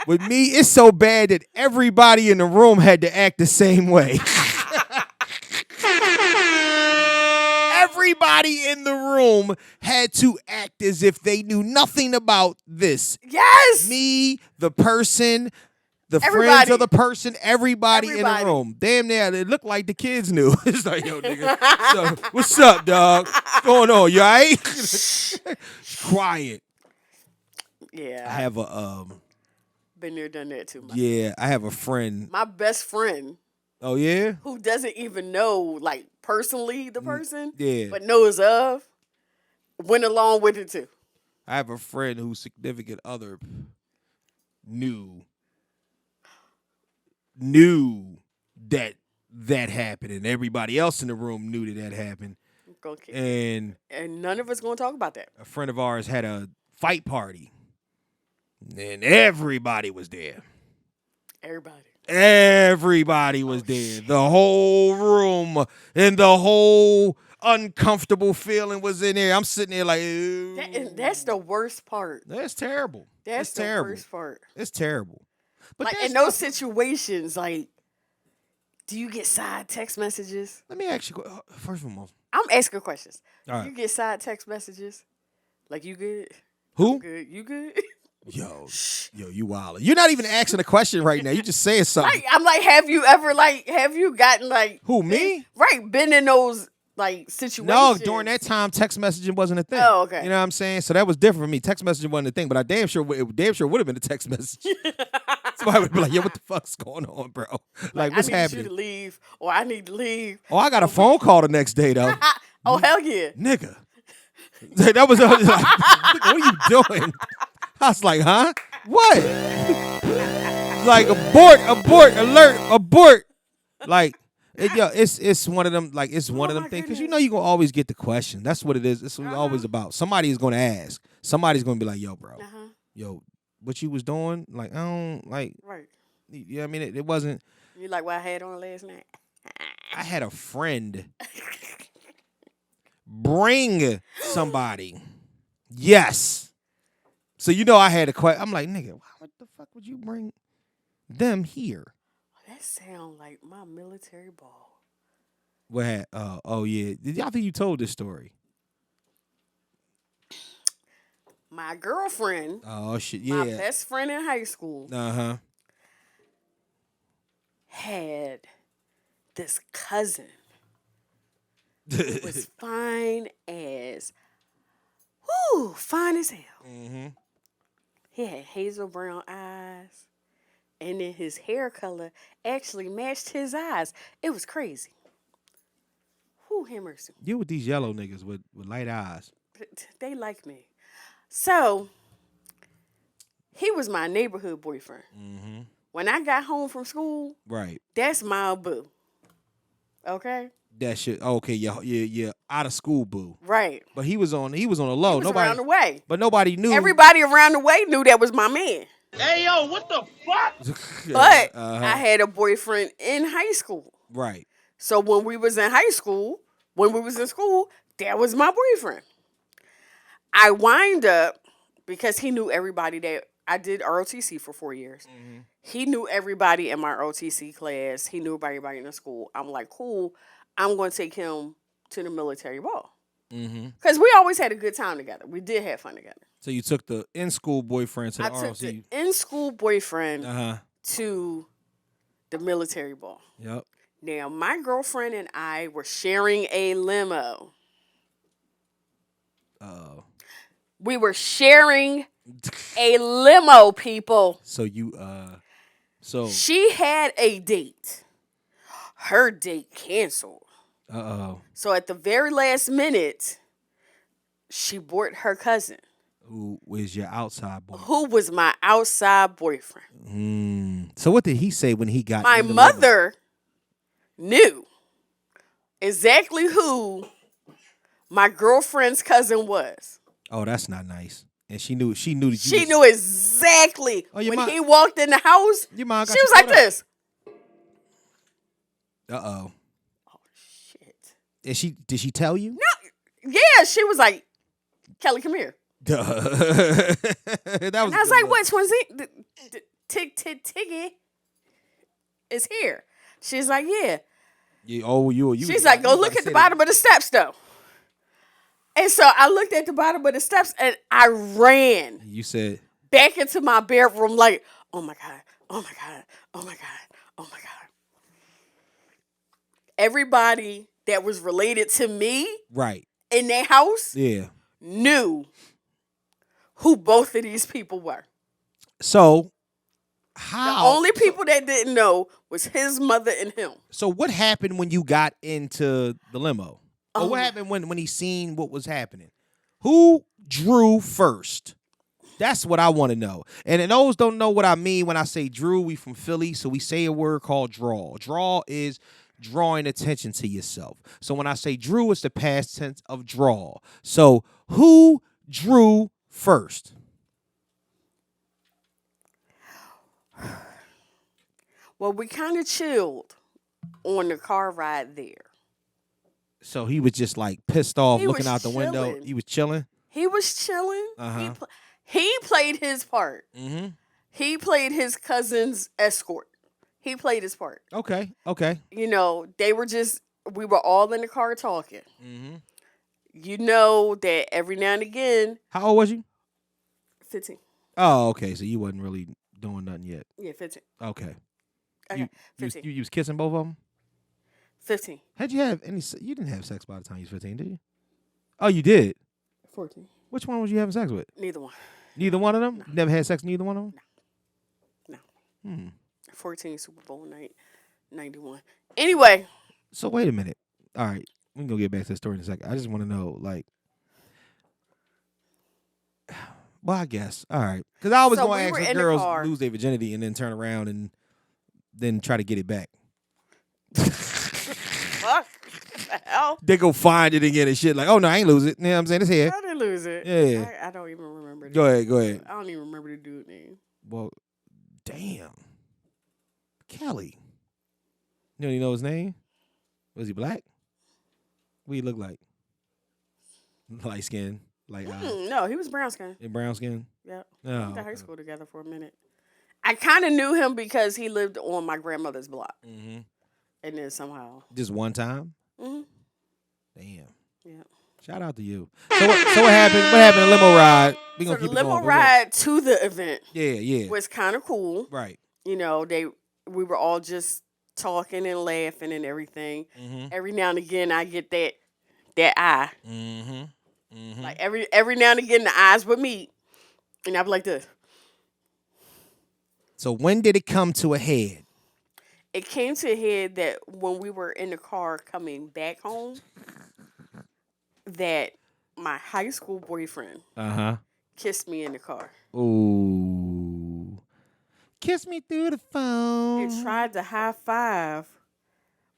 With me, it's so bad that everybody in the room had to act the same way. Everybody in the room had to act as if they knew nothing about this. Yes. Me, the person, the friends of the person, everybody in the room. Damn near, it looked like the kids knew. It's like, yo, nigga, so, what's up, dog? What's going on? You all right? Quiet. Yeah. I have a been there, done that too. Yeah, I have a friend. My best friend. Oh yeah? Who doesn't even know, like, personally the person, yeah, but knows of, went along with it too. I have a friend whose significant other knew that happened, and everybody else in the room knew that happened. And none of us gonna talk about that. A friend of ours had a fight party, and everybody was there. Everybody was there. Shit. The whole room and the whole uncomfortable feeling was in there. I'm sitting there like, that's the worst part. That's terrible. That's the terrible. worst part. It's terrible. But like in those situations, like, do you get side text messages? Let me ask you, first of all, I'm asking questions. All right. You get side text messages? Like, you good? Who? I'm good. You good? Yo, you wildin'. You're not even asking a question right now. You just saying something. Like, I'm like, have you gotten like who, me? Been in those like situations? No, during that time, text messaging wasn't a thing. Oh, okay. You know what I'm saying? So that was different for me. Text messaging wasn't a thing, but I damn sure would have been a text message. Somebody would be like, yo, what the fuck's going on, bro? Like what's happening? I need you to leave, or I need to leave. Oh, I got a phone call the next day, though. Oh, hell yeah. Nigga. That was like, what are you doing? I was like, huh? What? Like, abort, alert, abort. Like, it's one of them, like, it's one of them things. Because you know you're going to always get the question. That's what it is. It's always about. Somebody is going to ask. Somebody's going to be like, yo, bro. Yo, what you was doing? Like, I don't, like. Right. Yeah, I mean, it wasn't. You like what I had on last night? I had a friend bring somebody. Yes. So you know I had a question. I'm like, nigga, what the fuck would you bring them here? That sound like my military ball. What? Oh yeah. I think you told this story. My girlfriend. Oh shit, yeah. My best friend in high school. Had this cousin who was fine as hell. Mm-hmm. He had hazel brown eyes, and then his hair color actually matched his eyes. It was crazy. Who mercy. You with these yellow niggas with light eyes. They like me. So He was my neighborhood boyfriend. Mm-hmm. When I got home from school, right, that's my boo. Okay. That shit. Okay, you're out of school boo. Right. But he was on the low. He was around the way. But nobody knew. Everybody around the way knew that was my man. Hey yo, what the fuck? But I had a boyfriend in high school. Right. So when we was in school, that was my boyfriend. I wind up because he knew everybody that I did ROTC for 4 years. Mm-hmm. He knew everybody in my ROTC class. He knew everybody in the school. I'm like, cool. I'm going to take him to the military ball. Because we always had a good time together. We did have fun together. So you took the in-school boyfriend to the ROTC? I took the in-school boyfriend to the military ball. Yep. Now, my girlfriend and I were sharing a limo. Uh-oh. We were sharing a limo, people. So she had a date. Her date canceled. Uh-oh. So at the very last minute, she brought her cousin. Who was your outside boyfriend? Who was my outside boyfriend. So what did he say when he got my mother knew exactly who my girlfriend's cousin was. Oh, that's not nice. And she knew that she knew exactly. When he walked in the house, she was like this. Uh-oh. Oh, shit. Did she tell you? No. Yeah, she was like, Kellie, come here. Duh. I was like, what, Twinsy? Tiggy is here. She's like, yeah. She's like, go look at the bottom of the steps, though. And so I looked at the bottom of the steps and I ran. You said back into my bedroom like, oh my God, oh my God, oh my God, oh my God. Everybody that was related to me in their house knew who both of these people were. So how? The only people that didn't know was his mother and him. So what happened when you got into the limo? Or what happened when he seen what was happening? Who drew first? That's what I want to know. And those don't know what I mean when I say drew. We from Philly, so we say a word called draw. Draw is drawing attention to yourself. So when I say drew, it's the past tense of draw. So who drew first? Well, we kind of chilled on the car ride there. So he was just like pissed off, looking out the window. He was chilling. He was chilling. He played his part. Mm-hmm. He played his cousin's escort. He played his part. Okay. You know, we were all in the car talking. Mm-hmm. You know that every now and again. How old was you? 15. Oh, okay. So you wasn't really doing nothing yet. Yeah, 15. Okay. 15. You was kissing both of them? 15. How'd you have any? You didn't have sex by the time you was 15, did you? Oh, you did? 14. Which one was you having sex with? Neither one. Neither one of them? No. You never had sex with neither one of them? No. 14 Super Bowl night, 91. Anyway. So wait a minute. All right. We can go get back to the story in a second. I just want to know, like, well, I guess. All right. Because I was going to ask if girls lose their virginity and then turn around and then try to get it back. Fuck the hell? They go find it again and shit. Like, oh no, I ain't lose it. You know what I'm saying? It's here. I didn't lose it. Yeah. I don't even remember. Go ahead. I don't even remember the dude's name. Well, damn. Kelly. You don't even know his name? Was he black? What he look like? Light skin. Like no, he was brown skin. Brown skin? Yeah. Oh, we went to high school together for a minute. I kind of knew him because he lived on my grandmother's block. Mm-hmm. And then somehow. Just one time? Mm-hmm. Damn. Yeah. Shout out to you. So what happened? What happened? The limo ride. We gonna keep the limo ride to the event. Yeah. Was kind of cool. Right. You know, we were all just talking and laughing and everything. Mm-hmm. Every now and again, I get that eye. Mm-hmm. Mm-hmm. Like every now and again, the eyes would meet, and I'd be like this. So when did it come to a head? It came to a head that when we were in the car coming back home, that my high school boyfriend kissed me in the car. Ooh. Kiss me through the phone. And tried to high five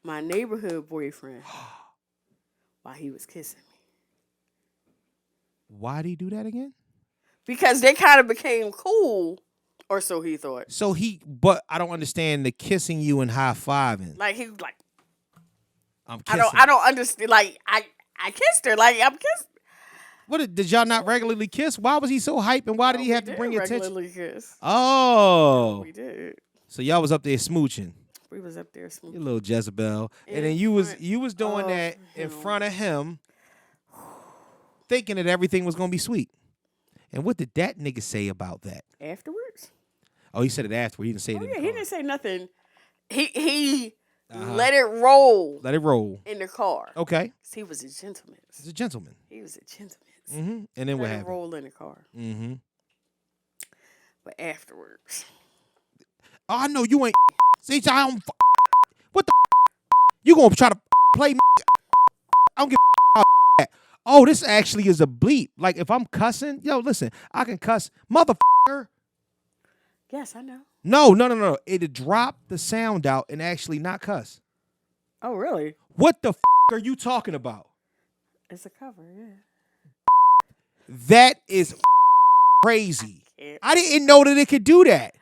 my neighborhood boyfriend while he was kissing me. Why did he do that again? Because they kind of became cool, or so he thought. But I don't understand the kissing you and high fiving. Like he was like, I'm kissing. I don't understand. Like I kissed her. Like I'm kissing. What did y'all not regularly kiss? Why was he so hype and why did he have to bring attention? Kiss. Oh, We did. So y'all was up there smooching. We was up there smooching. You little Jezebel, and then you was doing that in front of him, thinking that everything was gonna be sweet. And what did that nigga say about that? Afterwards? Oh, he said it afterward. He didn't say it. Yeah, he didn't say nothing. He let it roll. Let it roll in the car. Okay. He was a gentleman. He's a gentleman. He was a gentleman. Mm-hmm. And then what happened? Let it roll in the car. Mm-hmm. But afterwards, I know you ain't. See, I don't. What the? You gonna try to play me? I don't give a that. Oh, this actually is a bleep. Like if I'm cussing, listen, I can cuss, motherfucker. Yes, I know. No. It'd drop the sound out and actually not cuss. Oh, really? What the are you talking about? It's a cover, yeah. That is crazy. I didn't know that it could do that.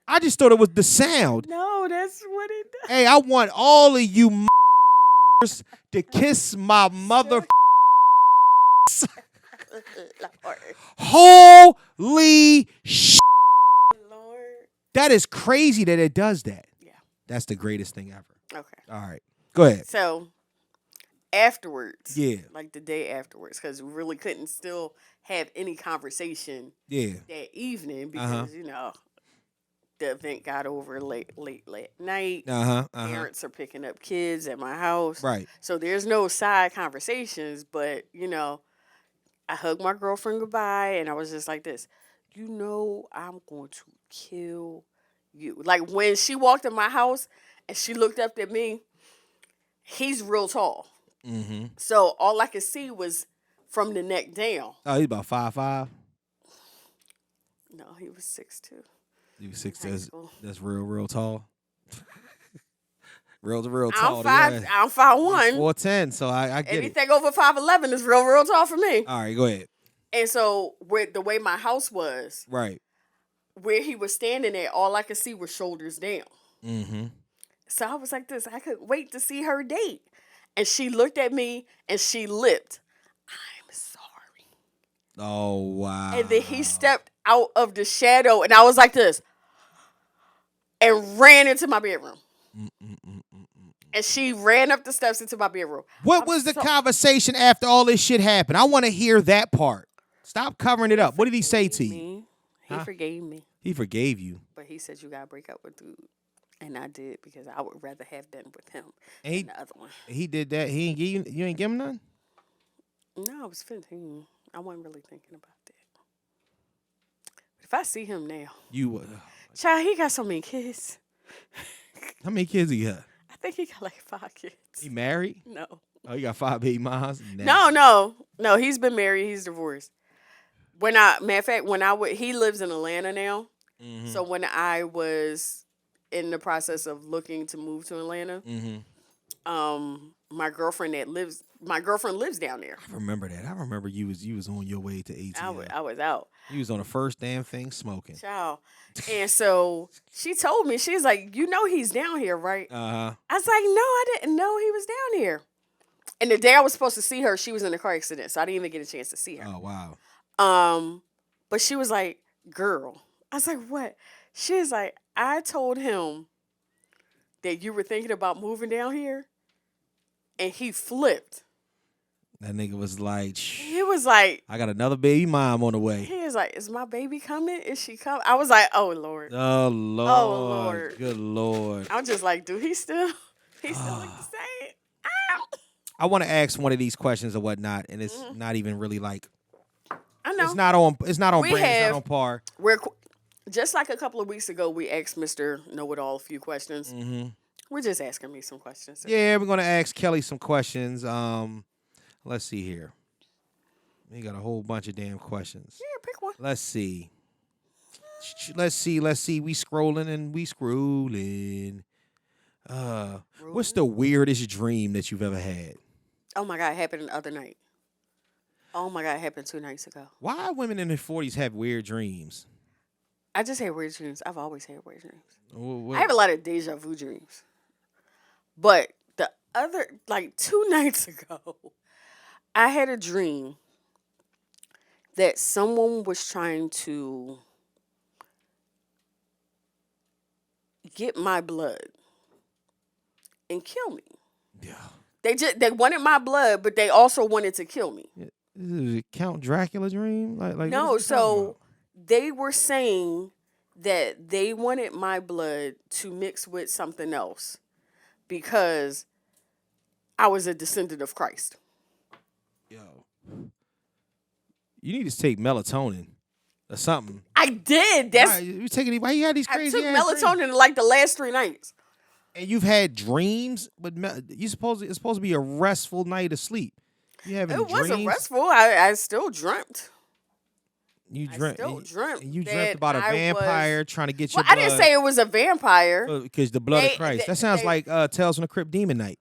I just thought it was the sound. No, that's what it does. Hey, I want all of you to kiss my mother. Holy shit. Lord. That is crazy that it does that. Yeah. That's the greatest thing ever. Okay. All right. Go ahead. So, afterwards. Yeah. Like the day afterwards, because we really couldn't still have any conversation that evening because, the event got over late night. Parents are picking up kids at my house. Right. So there's no side conversations, but, I hugged my girlfriend goodbye and I was just like this. I'm going to kill you. Like when she walked in my house and she looked up at me, he's real tall. Mm-hmm. So all I could see was from the neck down. Oh, he's about 5'5"? No, he was 6'2". You 6'2". That's real tall. real tall. I'm 5'1". 4'10", so I get Anything over 5'11" is real tall for me. All right, go ahead. And so the way my house was, right, where he was standing at, all I could see was shoulders down. Mm-hmm. So I was like this. I couldn't wait to see her date. And she looked at me and she lipped, "I'm sorry." Oh, wow. And then he stepped out of the shadow and I was like this and ran into my bedroom. And she ran up the steps into my bedroom. What was the conversation after all this shit happened? I want to hear that part. Stop covering it up. What did he say to you? He forgave me. He forgave you. But he said, you got to break up with dude. And I did because I would rather have been with him than the other one. He did that. He ain't give you ain't give him none? No, I was 15. I wasn't really thinking about that. But if I see him now. You would. Child, he got so many kids. How many kids he got? I think he got like 5 kids. He married? No. Oh, he got 5 baby moms? No. He's been married. He's divorced. Matter of fact, he lives in Atlanta now. Mm-hmm. So when I was in the process of looking to move to Atlanta, my girlfriend lives down there. I remember that. I remember you was on your way to ATL. I was out. You was on the first damn thing smoking. Child. And so she told me, she's like, he's down here, right? Uh-huh. I was like, no, I didn't know he was down here. And the day I was supposed to see her, she was in a car accident, so I didn't even get a chance to see her. Oh, wow. But she was like, girl. I was like, what? She was like, I told him that you were thinking about moving down here, and he flipped. That nigga was like, he was like, I got another baby mom on the way. He was like, is my baby coming? Is she coming? I was like, oh, Lord. Oh, Lord. Oh, Lord. Good Lord. I'm just like, dude, he still look the same. Ow. I want to ask one of these questions or whatnot, and it's not even really like, I know. It's not on brand, it's not on par. Just like a couple of weeks ago, we asked Mr. KnowItAll a few questions. Mm-hmm. We're just asking me some questions. Yeah, we're going to ask Kelly some questions. Let's see here. We got a whole bunch of damn questions. Yeah, pick one. Let's see. Let's see. We scrolling. What's the weirdest dream that you've ever had? Oh my God, it happened the other night. Oh my God, it happened 2 nights ago. Why women in their 40s have weird dreams? I just had weird dreams. I've always had weird dreams. What? I have a lot of deja vu dreams. But the other, 2 nights ago, I had a dream that someone was trying to get my blood and kill me. Yeah. They wanted my blood, but they also wanted to kill me. Is it Count Dracula dream? No, so they were saying that they wanted my blood to mix with something else because I was a descendant of Christ. Yo. You need to take melatonin or something. I did. That's why you had these crazy I took melatonin the last 3 nights. And you've had dreams, but it's supposed to be a restful night of sleep. You having dreams? It wasn't restful. I still dreamt. You dreamt. I still dreamt. And you dreamt about a vampire trying to get your blood. I didn't say it was a vampire. Because the blood of Christ. That sounds like Tales from the Crypt Demon Night.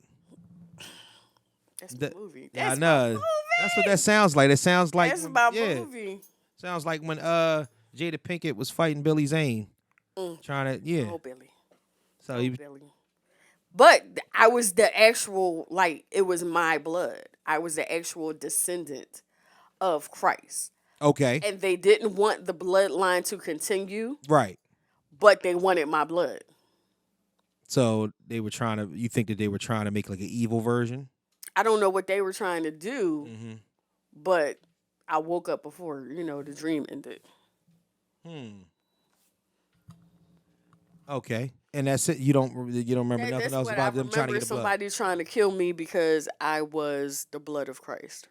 That's the movie. That's my movie. That's what that sounds like. It sounds like that's my movie. Sounds like when Jada Pinkett was fighting Billy Zane. Trying to Oh, Billy. So Billy. But I was the actual, it was my blood. I was the actual descendant of Christ. Okay. And they didn't want the bloodline to continue. Right. But they wanted my blood. So you think that they were trying to make an evil version? I don't know what they were trying to do, but I woke up before, the dream ended. Okay. And that's it. You don't remember nothing else about them trying to get the blood. Somebody trying to kill me because I was the blood of Christ.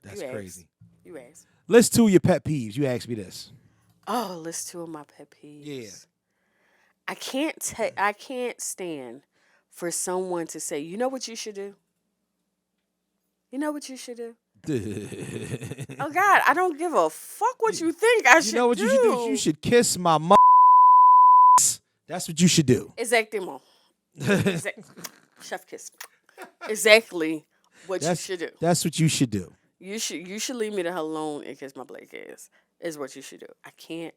That's crazy. You asked. List 2 of your pet peeves. You asked me this. Oh, list 2 of my pet peeves. Yeah. I can't stand for someone to say, you know what you should do? You know what you should do? Oh God, I don't give a fuck what you think I should do. You know what you should do? You should kiss my mom. That's what you should do. Exactement. Chef kiss. Exactly what you should do. That's what you should do. You should leave me the hell alone and kiss my black ass. Is what you should do. I can't.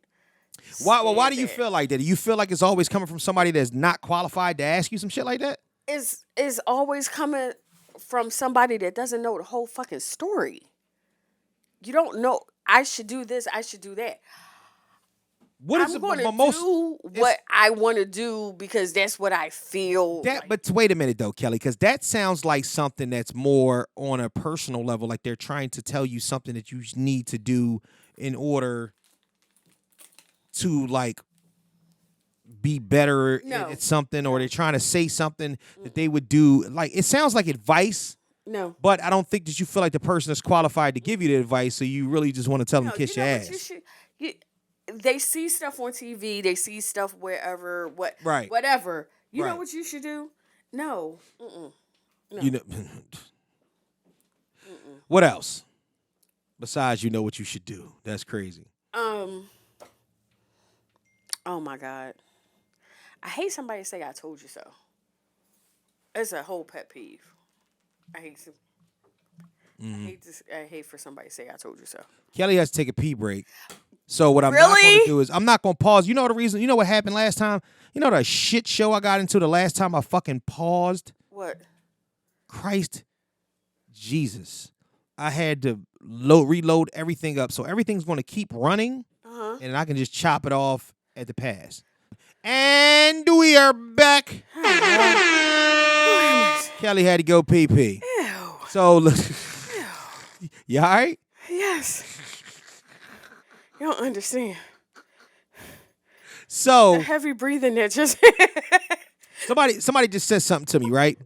Why do you feel like that? Do you feel like it's always coming from somebody that's not qualified to ask you some shit like that? It's always coming from somebody that doesn't know the whole fucking story. You don't know. I should do this. I should do that. I'm going to do what I want to do because that's what I feel. But wait a minute though, Kelly, because that sounds like something that's more on a personal level. Like they're trying to tell you something that you need to do in order to be better at something, or they're trying to say something that they would do. It sounds like advice. No. But I don't think that you feel like the person is qualified to give you the advice, so you really just want to tell them kiss your ass. They see stuff on TV. They see stuff wherever. Right. Whatever. You know what you should do? No. No. You know. What else? Besides, you know what you should do. That's crazy. Oh my God. I hate somebody to say I told you so. It's a whole pet peeve. I hate for somebody to say I told you so. Kelly has to take a pee break. So what I'm not going to do is I'm not going to pause. You know the reason? You know what happened last time? You know the shit show I got into the last time I fucking paused? What? Christ Jesus. I had to reload everything up. So everything's going to keep running. And I can just chop it off at the pass. And we are back. Kelly had to go pee-pee. Ew. So, look. You all right? Yes. You don't understand. So. The heavy breathing that just. somebody just said something to me, right?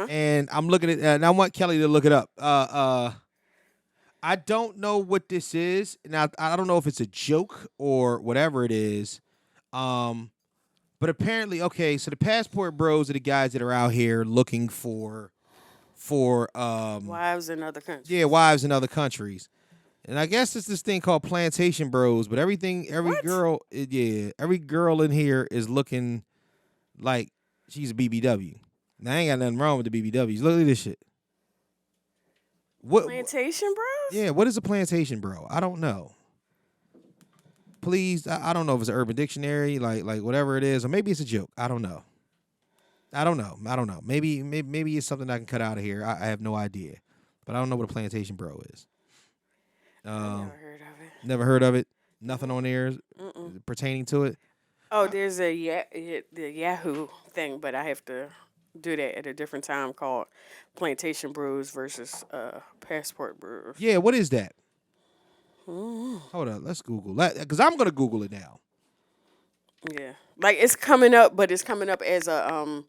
And I'm looking at and I want Kelly to look it up. I don't know what this is. Now, I don't know if it's a joke or whatever it is. But apparently, okay, so the passport bros are the guys that are out here looking for wives in other countries. Yeah, wives in other countries. And I guess it's this thing called Plantation Bros, but every girl in here is looking like she's a BBW. Now, I ain't got nothing wrong with the BBWs. Look at this shit. What Plantation Bros? Yeah, what is a plantation bro? I don't know. Please, I don't know if it's an Urban Dictionary, like whatever it is, or maybe it's a joke. I don't know. Maybe it's something I can cut out of here. I have no idea, but I don't know what a plantation bro is. Never heard of it. Never heard of it. Nothing on there pertaining to it. Oh, there's the Yahoo thing, but I have to do that at a different time called Plantation Brews versus Passport Brews. Yeah, what is that? Hold on, let's Google that because I'm gonna Google it now. Yeah, like it's coming up, but it's coming up as a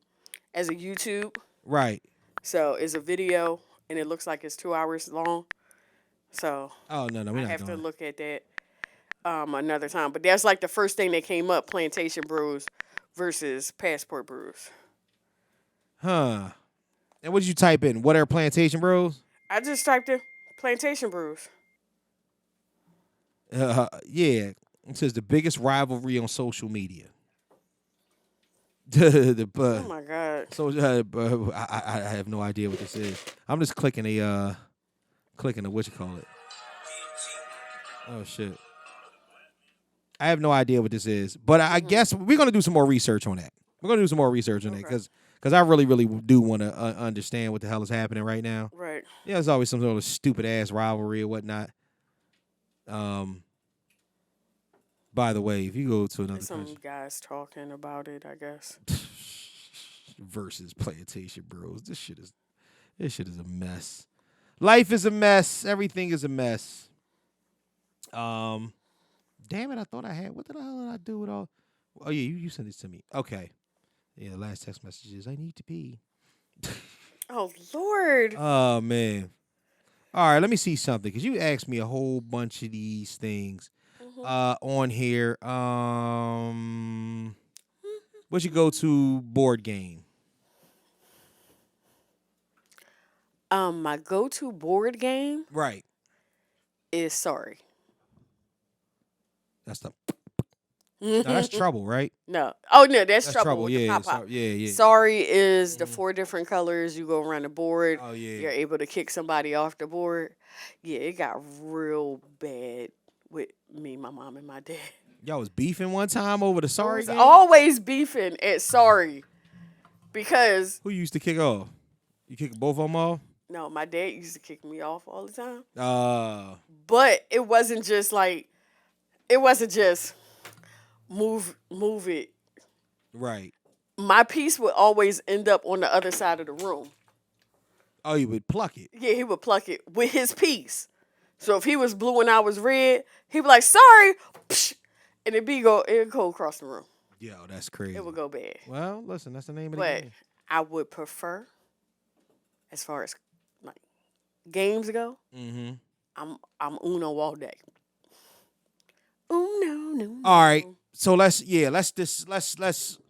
YouTube. Right. So it's a video, and it looks like it's 2 hours long. So no, we're not. I have to look at that another time. But that's like the first thing that came up: Plantation Brews versus Passport Brews. Huh. And what did you type in? What are plantation bros? I just typed in Plantation Brews. Yeah. It says the biggest rivalry on social media. Oh my God. So I have no idea what this is. I'm just clicking a what you call it. Oh shit. I have no idea what this is, but I guess we're gonna do some more research on that. We're gonna do some more research on that because I really, really do want to understand what the hell is happening right now. Right. Yeah, there's always some sort of stupid ass rivalry or whatnot. By the way, if you go to another some country, guys talking about it, I guess. versus plantation bros, this shit is a mess. Life is a mess. Everything is a mess. Damn it! I thought I had. What the hell did I do with all? Oh yeah, you sent this to me. Okay. Yeah, last text message is I need to pee. Oh Lord. Oh man. All right, let me see something because you asked me a whole bunch of these things on here. What's your go-to board game? My go-to board game Right. is Sorry. That's the. No, that's Trouble, right? No. Oh no, that's Trouble. Trouble. With the Yeah, pop-pop. yeah. Sorry is the 4 different colors. You go around the board. Oh yeah. You're able to kick somebody off the board. Yeah, it got real bad with me, my mom, and my dad. Y'all was beefing one time over the Sorry game? Always beefing at Sorry. Because Who used to kick off? You kick both of them off? no, my dad used to kick me off all the time. But it wasn't just move it. Right. My piece would always end up on the other side of the room. Oh, you would pluck it. Yeah, he would pluck it with his piece. So if he was blue and I was red, he'd be like, "Sorry," and it'd go across the room. Yo, that's crazy. It would go bad. Well, listen, that's the name of the But game. I would prefer, as far as like games go, I'm Uno all day. Uno. All right. So let's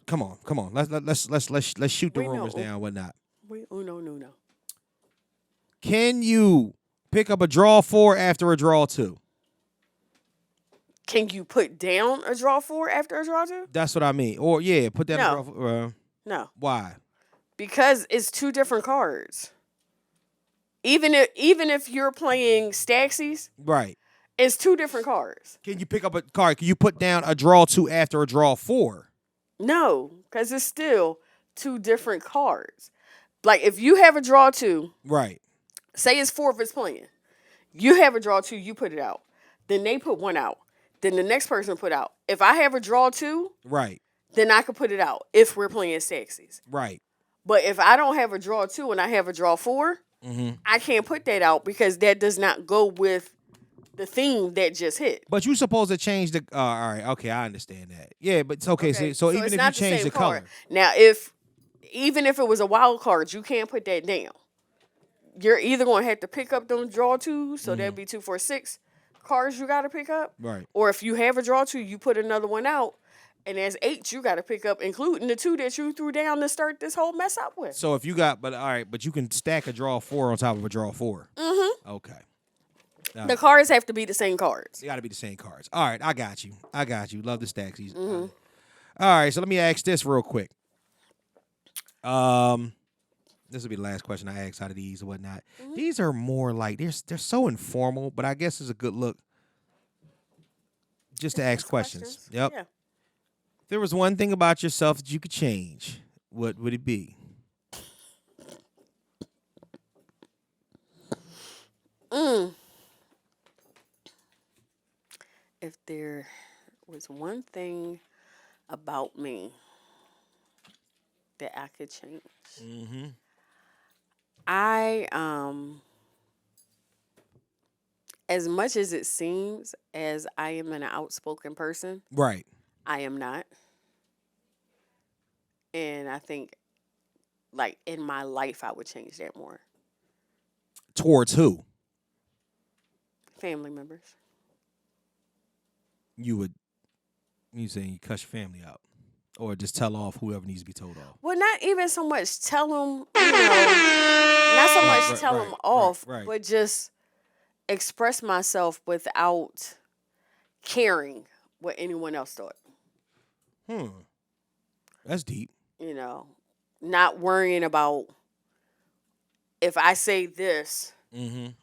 come on. Let's shoot the rumors down, whatnot. We Uno. Can you pick up a draw 4 after a draw 2? Can you put down a draw 4 after a draw 2? That's what I mean. Or yeah, put that No. in draw 4. No. Why? Because it's 2 different cards. Even if you're playing Staxies, Right. it's 2 different cards. Can you pick up a card? Can you put down a draw 2 after a draw 4? No, because it's still 2 different cards. Like if you have a draw 2, Right. say it's 4 of us playing. You have a draw 2, you put it out. Then they put 1 out. Then the next person put out. If I have a draw 2, Right. then I could put it out if we're playing Staxies. Right. But if I don't have a draw 2 and I have a draw 4, I can't put that out because that does not go with the theme that just hit. But you supposed to change the. All right. Okay, I understand that. Yeah, but it's okay. So even it's if you not change same the card. color. Now, even if it was a wild card, you can't put that down. You're either going to have to pick up those draw 2s, so that'd be 2, 4, 6 cards you got to pick up. Right. Or if you have a draw 2, you put another one out, and there's 8 you got to pick up, including the 2 that you threw down to start this whole mess up with. So if you got, but all right, but you can stack a draw 4 on top of a draw 4. Mm-hmm. Okay. The cards have to be the same cards. They got to be the same cards. All right, I got you. Love the stacksies. Mm-hmm. All right, so let me ask this real quick. This will be the last question I ask out of these and whatnot. Mm-hmm. These are more like they're so informal, but I guess it's a good look just to ask questions. Yep. Yeah. If there was one thing about yourself that you could change, what would it be? If there was one thing about me that I could change, I as much as it seems as I am an outspoken person, right? I am not, and I think, like in my life, I would change that more. Towards who? Family members. You saying you cuss your family out, or just tell off whoever needs to be told off? Well, not even so much tell them, not so much tell them off, but just express myself without caring what anyone else thought. That's deep. Not worrying about if I say this,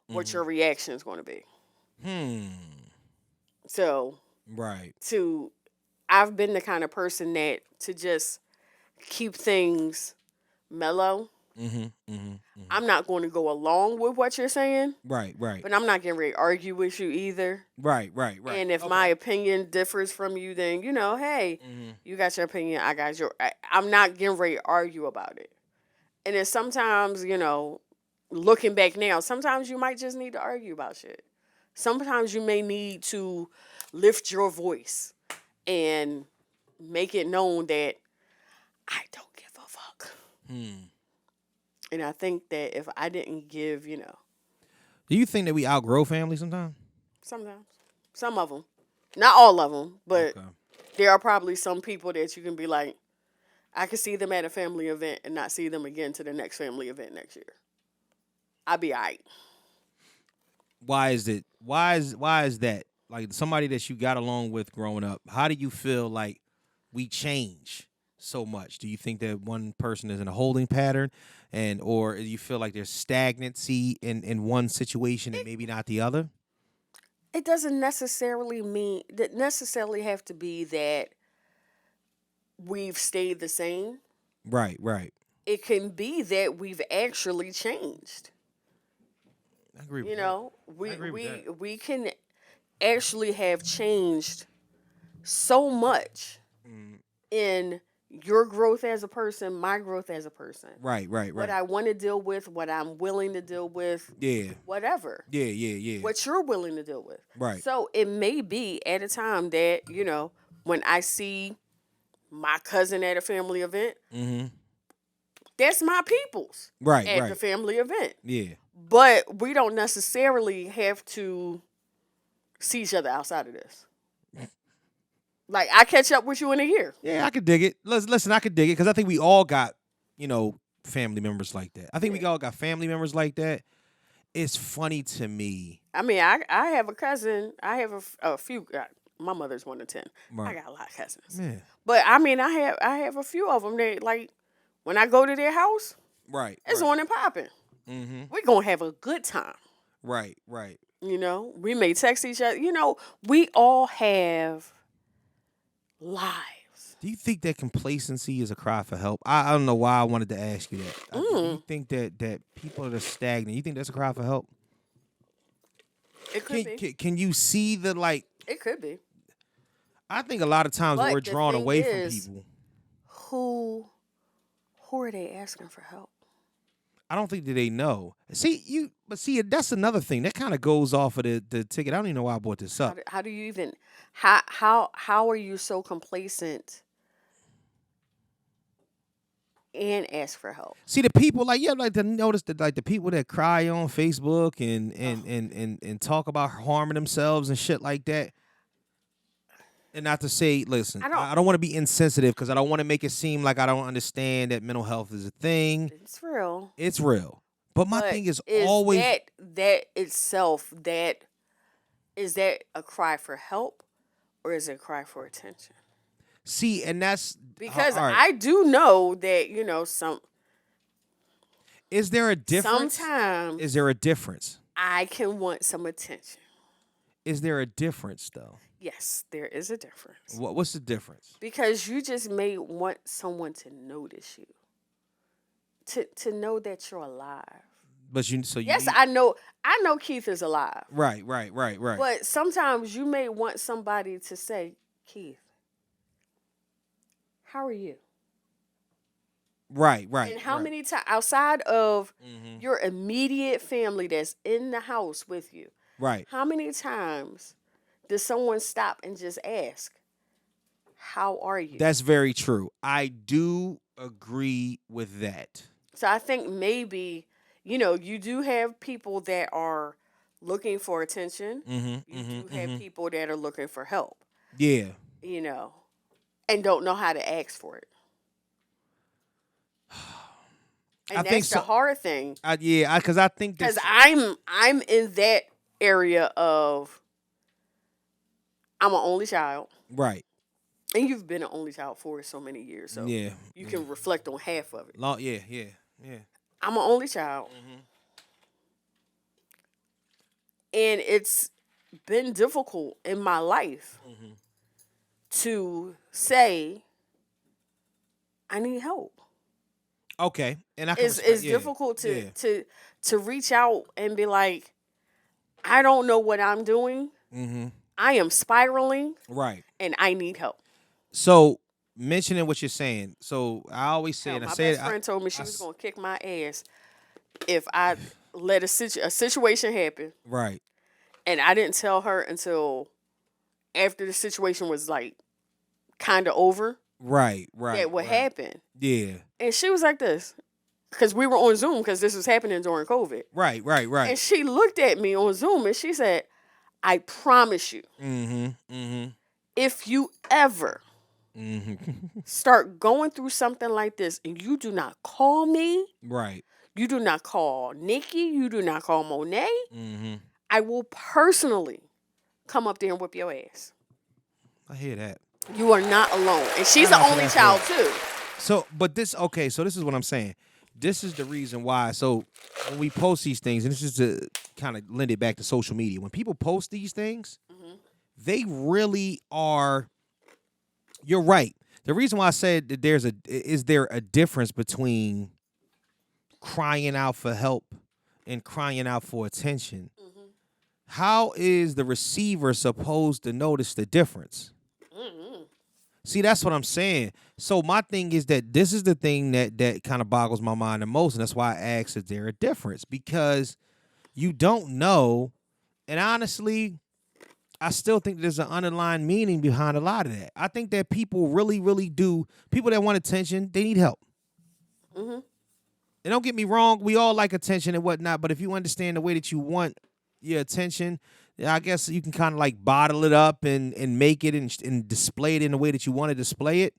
what your reaction is going to be. So, right. I've been the kind of person that to just keep things mellow. I'm not going to go along with what you're saying. Right. But I'm not getting ready to argue with you either. Right. And if my opinion differs from you, then, hey, you got your opinion, I got your... I'm not getting ready to argue about it. And then sometimes, looking back now, sometimes you might just need to argue about shit. Sometimes you may need to lift your voice and make it known that I don't give a fuck. And I think that if I didn't give, Do you think that we outgrow family sometimes? Sometimes. Some of them. Not all of them, but there are probably some people that you can be like, I can see them at a family event and not see them again to the next family event next year. I'll be all right. Why is it? Why is that? Like somebody that you got along with growing up, how do you feel like we change so much? Do you think that one person is in a holding pattern, or do you feel like there's stagnancy in one situation and maybe not the other? It doesn't necessarily have to be that we've stayed the same. Right. It can be that we've actually changed. I agree with that. We can actually have changed so much in your growth as a person, my growth as a person. Right. What I want to deal with, what I'm willing to deal with. Yeah. Whatever. Yeah. What you're willing to deal with. Right. So it may be at a time that, when I see my cousin at a family event, that's my people's. Right. At the family event. Yeah. But we don't necessarily have to see each other outside of this. Like, I catch up with you in a year. Yeah, I could dig it. Listen, I could dig it because I think we all got, family members like that. I think we all got family members like that. It's funny to me. I mean, I have a cousin. I have a few. My mother's 1 to 10. Right. I got a lot of cousins. Yeah. But, I mean, I have a few of them that, like, when I go to their house, it's on and popping. We're going to have a good time. Right. We may text each other. We all have lives. Do you think that complacency is a cry for help? I don't know why I wanted to ask you that. Do you think that people that are stagnant, you think that's a cry for help? It could be. Can you see the, like... It could be. I think a lot of times we're drawn away from people. Who are they asking for help? I don't think that they know. See, that's another thing. That kind of goes off of the ticket. I don't even know why I brought this up. How do you even... How are you so complacent and ask for help? See, the people, like to notice that, like, the people that cry on Facebook and talk about harming themselves and shit like that. And not to say, listen, I don't want to be insensitive because I don't want to make it seem like I don't understand that mental health is a thing. It's real. It's real. But my thing is always... that itself, that is that a cry for help or is it a cry for attention? See, and that's because all right. I do know that Is there a difference? Sometimes is there a difference? I can want some attention. Is there a difference though? Yes, there is a difference. What's the difference? Because you just may want someone to notice you, to know that you're alive. But yes, I know Keith is alive. Right. But sometimes you may want somebody to say, Keith, how are you? Right. And how many times outside of your immediate family that's in the house with you? Right. How many times does someone stop and just ask, how are you? That's very true. I do agree with that. So I think maybe, you do have people that are looking for attention. You do have people that are looking for help. Yeah. And don't know how to ask for it. And that's the hard thing. Because I think because I'm in that area of I'm an only child. Right. And you've been an only child for so many years, so you can reflect on half of it. Yeah. I'm an only child. And it's been difficult in my life to say, I need help. Okay. And it's difficult to reach out and be like, I don't know what I'm doing. I am spiraling. Right. And I need help. So, mentioning what you're saying, so I always say, my best friend told me she was going to kick my ass if I let a situation happen. Right. And I didn't tell her until after the situation was like kind of over. Right. That what happened. Yeah. And she was like this, because we were on Zoom because this was happening during COVID. Right. And she looked at me on Zoom and she said, I promise you, if you ever start going through something like this and you do not call me, right, you do not call Nikki, you do not call Monet, I will personally come up there and whip your ass. I hear that. You are not alone. And she's the only child too. So this is what I'm saying. This is the reason why. So when we post these things, and this is to kind of lend it back to social media, when people post these things, they really are. You're right. The reason why I said that is there a difference between crying out for help and crying out for attention? How is the receiver supposed to notice the difference? See, that's what I'm saying. So my thing is that this is the thing that kind of boggles my mind the most, and that's why I asked, is there a difference? Because you don't know, and honestly, I still think there's an underlying meaning behind a lot of that. I think that people really, really do. People that want attention, they need help. And don't get me wrong, we all like attention and whatnot, but if you understand the way that you want your attention, I guess you can kind of like bottle it up and make it and display it in the way that you want to display it.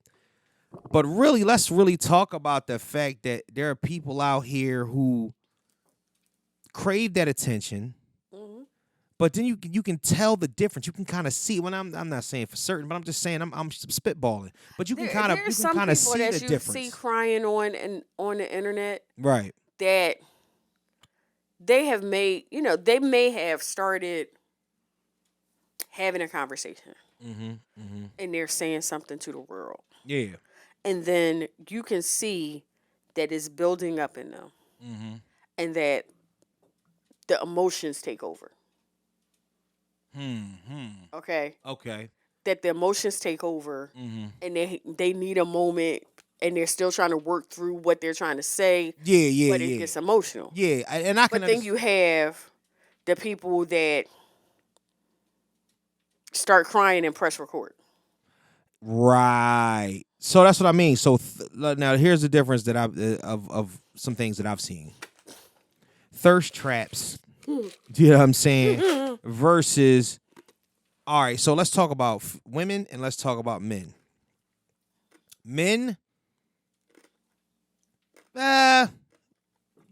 But really, let's really talk about the fact that there are people out here who crave that attention. But then you can tell the difference. You can kind of see. When I'm not saying for certain, but I'm just saying I'm spitballing. But you can kind of see the difference. There's some people that you see crying on the internet, right? That they have made. They may have started having a conversation, and they're saying something to the world. Yeah, and then you can see that it's building up in them, and that the emotions take over. Okay. That the emotions take over, and they need a moment, and they're still trying to work through what they're trying to say. But it gets emotional. Yeah, and I can. But then you have the people that start crying and press record. Right. So that's what I mean. So now here's the difference that of some things that I've seen. Thirst traps. You know what I'm saying? Versus, all right, so let's talk about women and let's talk about men. Men,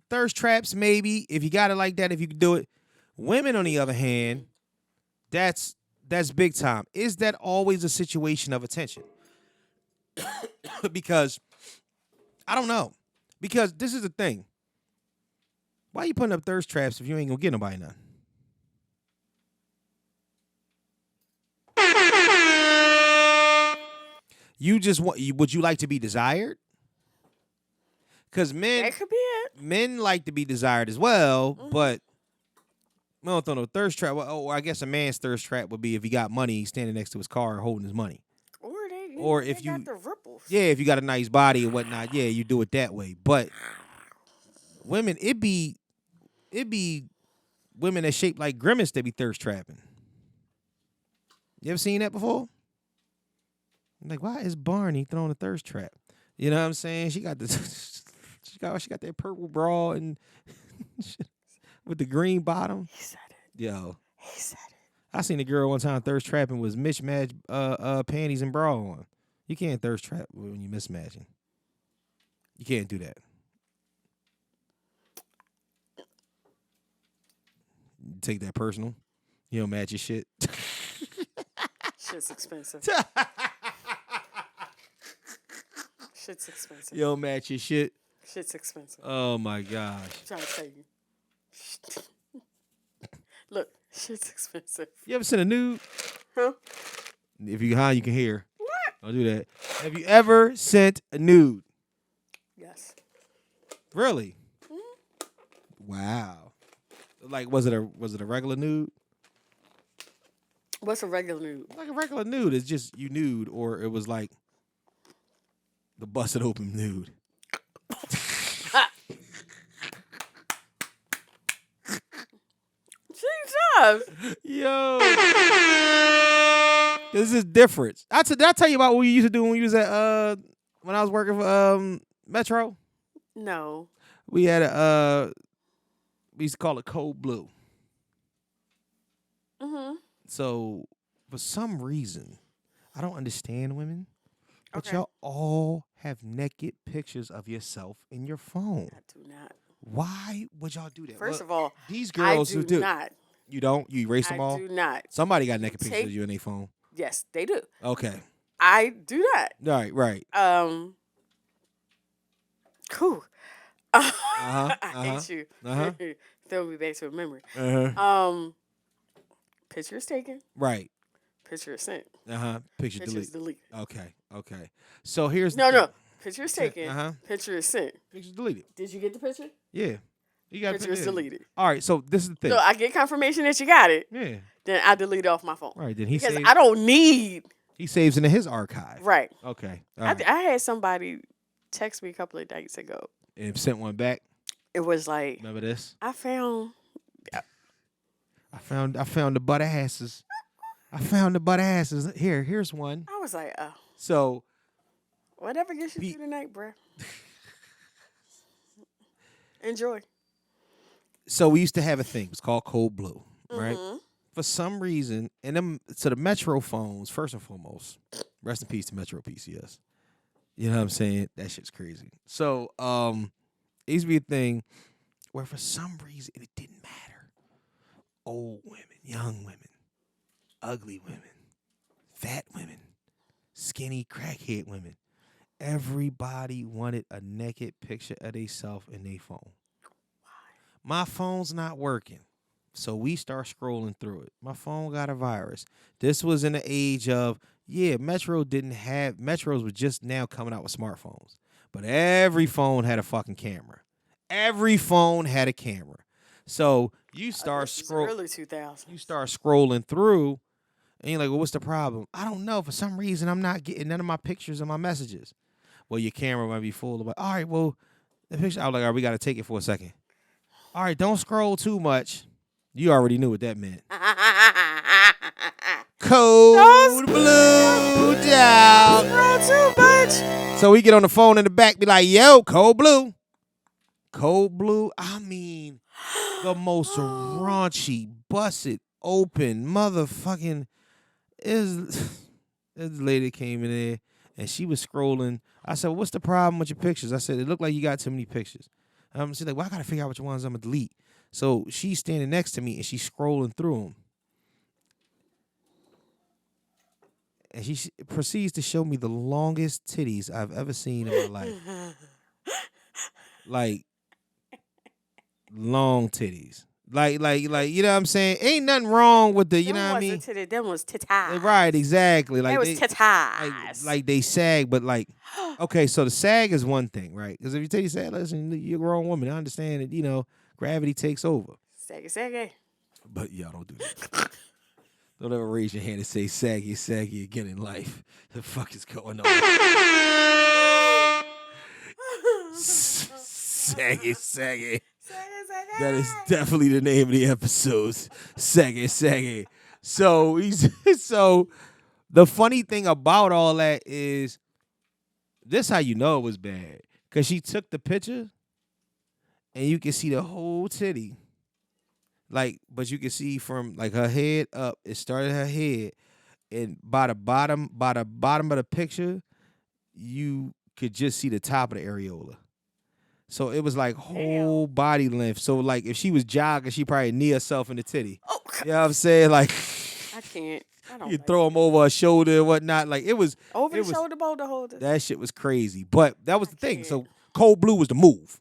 thirst traps, maybe, if you got it like that, if you can do it. Women, on the other hand, That's big time. Is that always a situation of attention? Because I don't know. Because this is the thing. Why you putting up thirst traps if you ain't gonna get nobody none? You just want? Would you like to be desired? Because That could be it. men like to be desired as well, but we don't throw no thirst trap. Well, I guess a man's thirst trap would be if he got money, he's standing next to his car holding his money. Or if you got the ripples. Yeah, if you got a nice body and whatnot, yeah, you do it that way. But women, it be women that shaped like Grimace that be thirst trapping. You ever seen that before? Like, why is Barney throwing a thirst trap? You know what I'm saying? She got the she got that purple bra and with the green bottom. He said it. Yo. He said it. I seen a girl one time thirst trapping with mismatched panties and bra on. You can't thirst trap when you mismatching. You can't do that. You take that personal. You don't match your shit. Shit's expensive. Shit's expensive. You don't match your shit. Shit's expensive. Oh my gosh. I'm trying to tell you. Look, shit's expensive. You ever seen a nude? Huh? If you high, you can hear. What? Don't do that. Have you ever sent a nude? Yes. Really? Wow. Like, was it a regular nude? What's a regular nude? Like a regular nude. It's just you nude, or it was like the busted open nude. Jesus. Yo. This is different. Did I tell you about what we used to do when we was at when I was working for Metro? No. We had we used to call it Cold Blue. Mm-hmm. So for some reason, I don't understand women, but Okay. y'all all have naked pictures of yourself in your phone. I do not. Why would y'all do that? First of all, these girls I who do do. not. You don't? You erase them all? I do not. Somebody got naked pictures Take- of you in their phone. Yes, they do. Okay. I do not. Right. Cool. Uh-huh. I hate you. Uh-huh. Throw me back to a memory. Uh-huh. Picture is taken. Right. Picture is sent. Picture Picture is deleted. deleted. Okay. So here's No. Picture is taken. Uh-huh. Picture is sent. Picture deleted. Did you get the picture? Yeah. You got Picture is deleted. All right, so this is the thing. So I get confirmation that you got it. Yeah. Then I delete it off my phone. All right, then because I don't need. He saves into his archive. Right. Okay. I had somebody text me a couple of nights ago. And sent one back. It was like, remember this? I found the butt asses. I found the butt asses. Here's one. I was like, oh. So whatever gets you through the night, bruh. Enjoy. So we used to have a thing. It was called Cold Blue, right? Mm-hmm. For some reason, the Metro phones, first and foremost, rest in peace to Metro PCS. You know what I'm saying? That shit's crazy. So it used to be a thing where for some reason it didn't matter. Old women, young women, ugly women, fat women, skinny crackhead women. Everybody wanted a naked picture of themselves in their phone. My phone's not working. So we start scrolling through it. My phone got a virus. This was in the age of, Metros were just now coming out with smartphones. But every phone had a fucking camera. Every phone had a camera. So you start early 2000s. You start scrolling through, and you're like, well, what's the problem? I don't know. For some reason, I'm not getting none of my pictures and my messages. Well, your camera might be full of it. All right, well, the picture, I was like, all right, we got to take it for a second. All right, don't scroll too much. You already knew what that meant. Cold blue down. Scroll too much. So we get on the phone in the back, be like, yo, cold blue. Cold blue, I mean, the most raunchy, busted, open, motherfucking. This lady came in there, and she was scrolling. I said, well, what's the problem with your pictures? I said, it looked like you got too many pictures. She's like, well, I got to figure out which ones I'm going to delete. So she's standing next to me, and she's scrolling through them. and she proceeds to show me the longest titties I've ever seen in my life. Like long titties. Like, you know what I'm saying? Ain't nothing wrong with the, you know what I mean? Them was titties. Right, exactly. Like they was titties. Like they sag, but like, okay, so the sag is one thing, right? Because if you tell you sag, listen, you're a grown woman. I understand that, you know, gravity takes over. Saggae. But y'all don't do that. Don't ever raise your hand and say saggy again in life. The fuck is going on? Saggy. That is definitely the name of the episodes. Saggy. So the funny thing about all that is this how you know it was bad. Cause she took the picture and you can see the whole titty. Like, but you can see from like her head up, it started her head, and by the bottom of the picture, you could just see the top of the areola. So it was like whole body length. So like if she was jogging, she probably knee herself in the titty. Oh. You know what I'm saying? Like I can't. I don't. You throw them over her shoulder and whatnot. Like it was over the shoulder, boulder holder. That shit was crazy. But that was the thing. So cold blue was the move.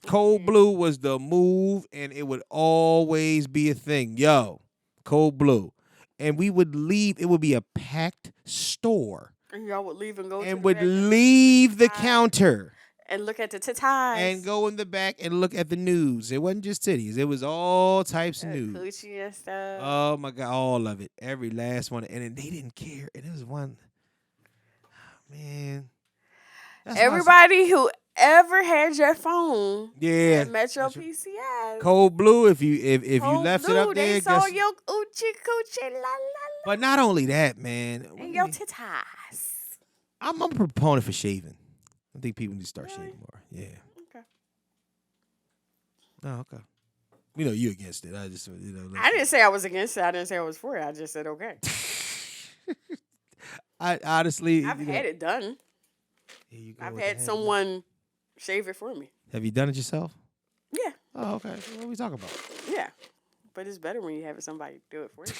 Cold blue was the move, and it would always be a thing. Yo, cold blue. And we would leave. It would be a packed store. And y'all would leave and go and would leave the counter. And look at the titties. And go in the back and look at the news. It wasn't just titties. It was all types of news. Coochie and stuff. Oh, my God. All of it. Every last one. And they didn't care. And it was one. Oh, man. Everybody who ever had your phone. Yeah. Metro PCS. Cold blue. If you left blue, it up there. They saw your coochie la la la. But not only that, man. And your titties. I'm a proponent for shaving. I think people need to start shaving more. Yeah. Okay. Oh, okay. You know, you against it. I just, I didn't say I was against it. I didn't say I was for it. I just said okay. I honestly, I've had it done. I've had someone shave it for me. Have you done it yourself? Yeah. Oh, okay. So what are we talking about? Yeah. But it's better when you have somebody do it for you.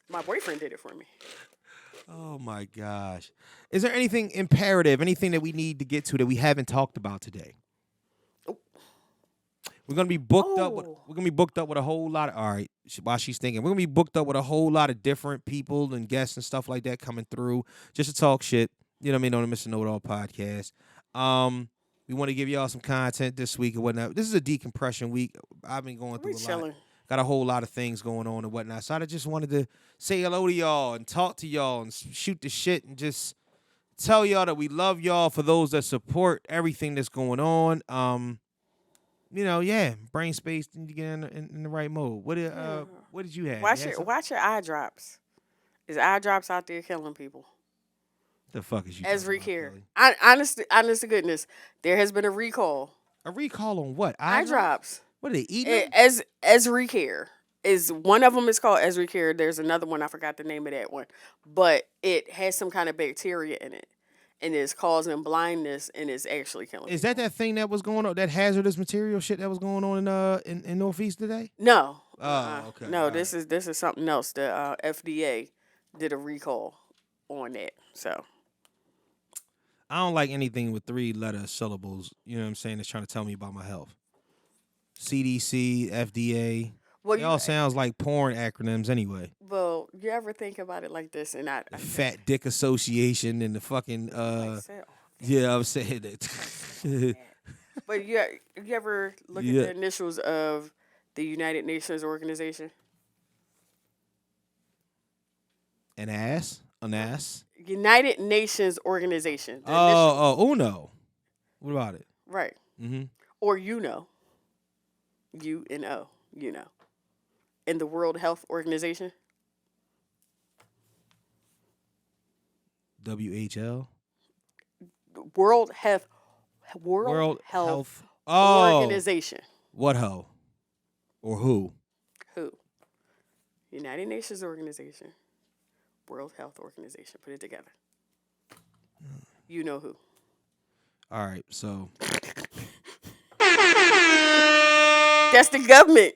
My boyfriend did it for me. Oh, my gosh. Is there anything imperative, anything that we need to get to that we haven't talked about today? Oh. We're going to be booked up. We're going to be booked up with a whole lot of, all right, while she's thinking, we're going to be booked up with a whole lot of different people and guests and stuff like that coming through just to talk shit, you know what I mean, on the Mr. KnowItAll podcast. We want to give y'all some content this week and whatnot. This is a decompression week. I've been going through a lot. Got a whole lot of things going on and whatnot. So I just wanted to say hello to y'all and talk to y'all and shoot the shit and just tell y'all that we love y'all for those that support everything that's going on. Brain space, need to get in the right mode. What did you have? Watch your eye drops. Is eye drops out there killing people? The fuck is you? Esri Care. Honest to goodness, there has been a recall. A recall on what? Eye drops. What are they eating? Esri Care is one of them. Is called Esri Care. There's another one. I forgot the name of that one, but it has some kind of bacteria in it, and it's causing blindness, and it's actually killing. Is that thing that was going on? That hazardous material shit that was going on in Northeast today? No. Oh, okay. No, this is something else. The FDA did a recall on that. So. I don't like anything with 3-letter syllables. You know what I'm saying? It's trying to tell me about my health. CDC, FDA. Well, it all sounds like porn acronyms anyway. Well, you ever think about it like this? And I Fat Dick Association and the fucking yeah, I'm saying that. But you ever look at the initials of the United Nations organization? An ass. United Nations organization. UNO. What about it? Right. Mm-hmm. Or UNO. UNO. UNO. In the World Health Organization. WHL. World Health Organization. What ho? Or who? Who? United Nations Organization. World Health Organization. Put it together. You know who. All right, so. That's the government.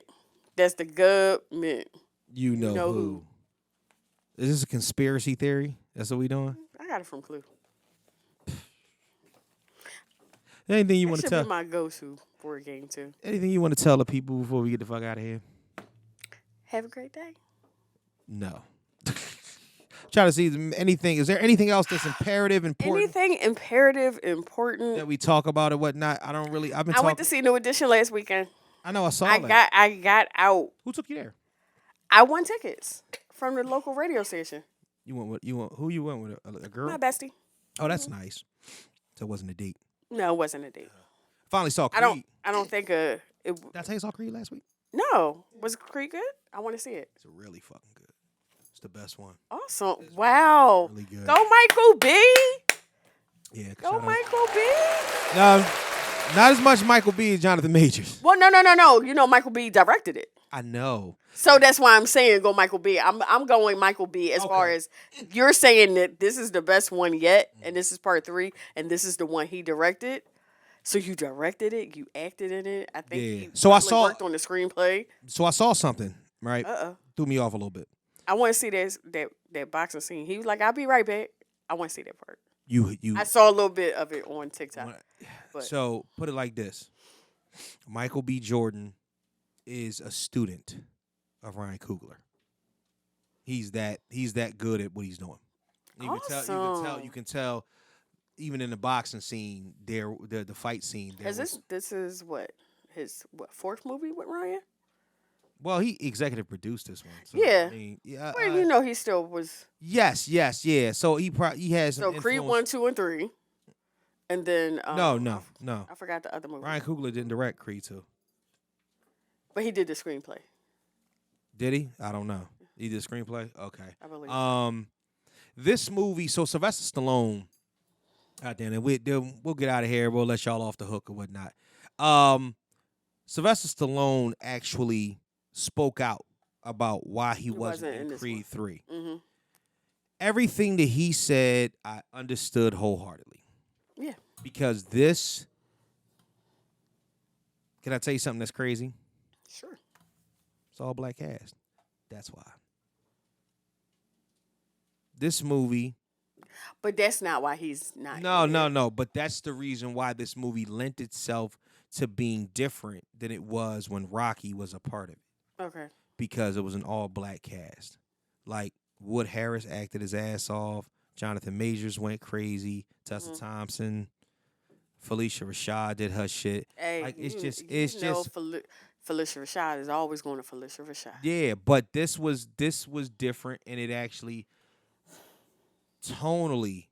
You know who. Is this a conspiracy theory? That's what we doing? I got it from Clue. Anything you want to tell? Should be my go-to board game too. Anything you want to tell the people before we get the fuck out of here? Have a great day. No. Try to see anything. Is there anything else that's imperative, important? Anything imperative, important that we talk about or whatnot? I don't really. I went to see New Edition last weekend. I know. I saw that. I got out. Who took you there? I won tickets from the local radio station. You went with who? You went with a girl? My bestie. Oh, that's nice. So it wasn't a date. No, it wasn't a date. Finally saw Creed. I don't think Did I tell you saw Creed last week? No. Was Creed good? I want to see it. It's really fucking good. It's the best one. Awesome. Wow. Really good. Go Michael B. Yeah. Go Michael B. No, not as much Michael B as Jonathan Majors. Well, no. You know Michael B directed it. I know. So that's why I'm saying go Michael B. I'm going Michael B as far as you're saying that this is the best one yet, and this is part 3, and this is the one he directed. So you directed it, you acted in it. I think he worked on the screenplay. So I saw something, right? Threw me off a little bit. I want to see that boxing scene. He was like, "I'll be right back." I want to see that part. I saw a little bit of it on TikTok. So put it like this: Michael B. Jordan is a student of Ryan Coogler. He's that good at what he's doing. You can tell even in the boxing scene, the fight scene. This is his 4th movie with Ryan? Well, he executive produced this one. So, yeah. I mean, well, he still was. Yes, yeah. So he has some So Creed 1, 2, and 3. And then No. I forgot the other movie. Ryan Coogler didn't direct Creed 2. But he did the screenplay. Did he? I don't know. He did the screenplay? Okay. I believe so. This movie, so Sylvester Stallone, goddamn it, we'll get out of here. We'll let y'all off the hook or whatnot. Sylvester Stallone actually spoke out about why he wasn't in Creed 3. Mm-hmm. Everything that he said, I understood wholeheartedly. Yeah. Because this, can I tell you something that's crazy? Sure. It's all black cast. That's why. This movie. But that's not why he's not. No. But that's the reason why this movie lent itself to being different than it was when Rocky was a part of it. Okay. Because it was an all-black cast. Like, Wood Harris acted his ass off. Jonathan Majors went crazy. Tessa Thompson. Felicia Rashad did her shit. Hey, like, it's just Felicia Rashad is always going to Felicia Rashad. Yeah, but this was different, and it actually tonally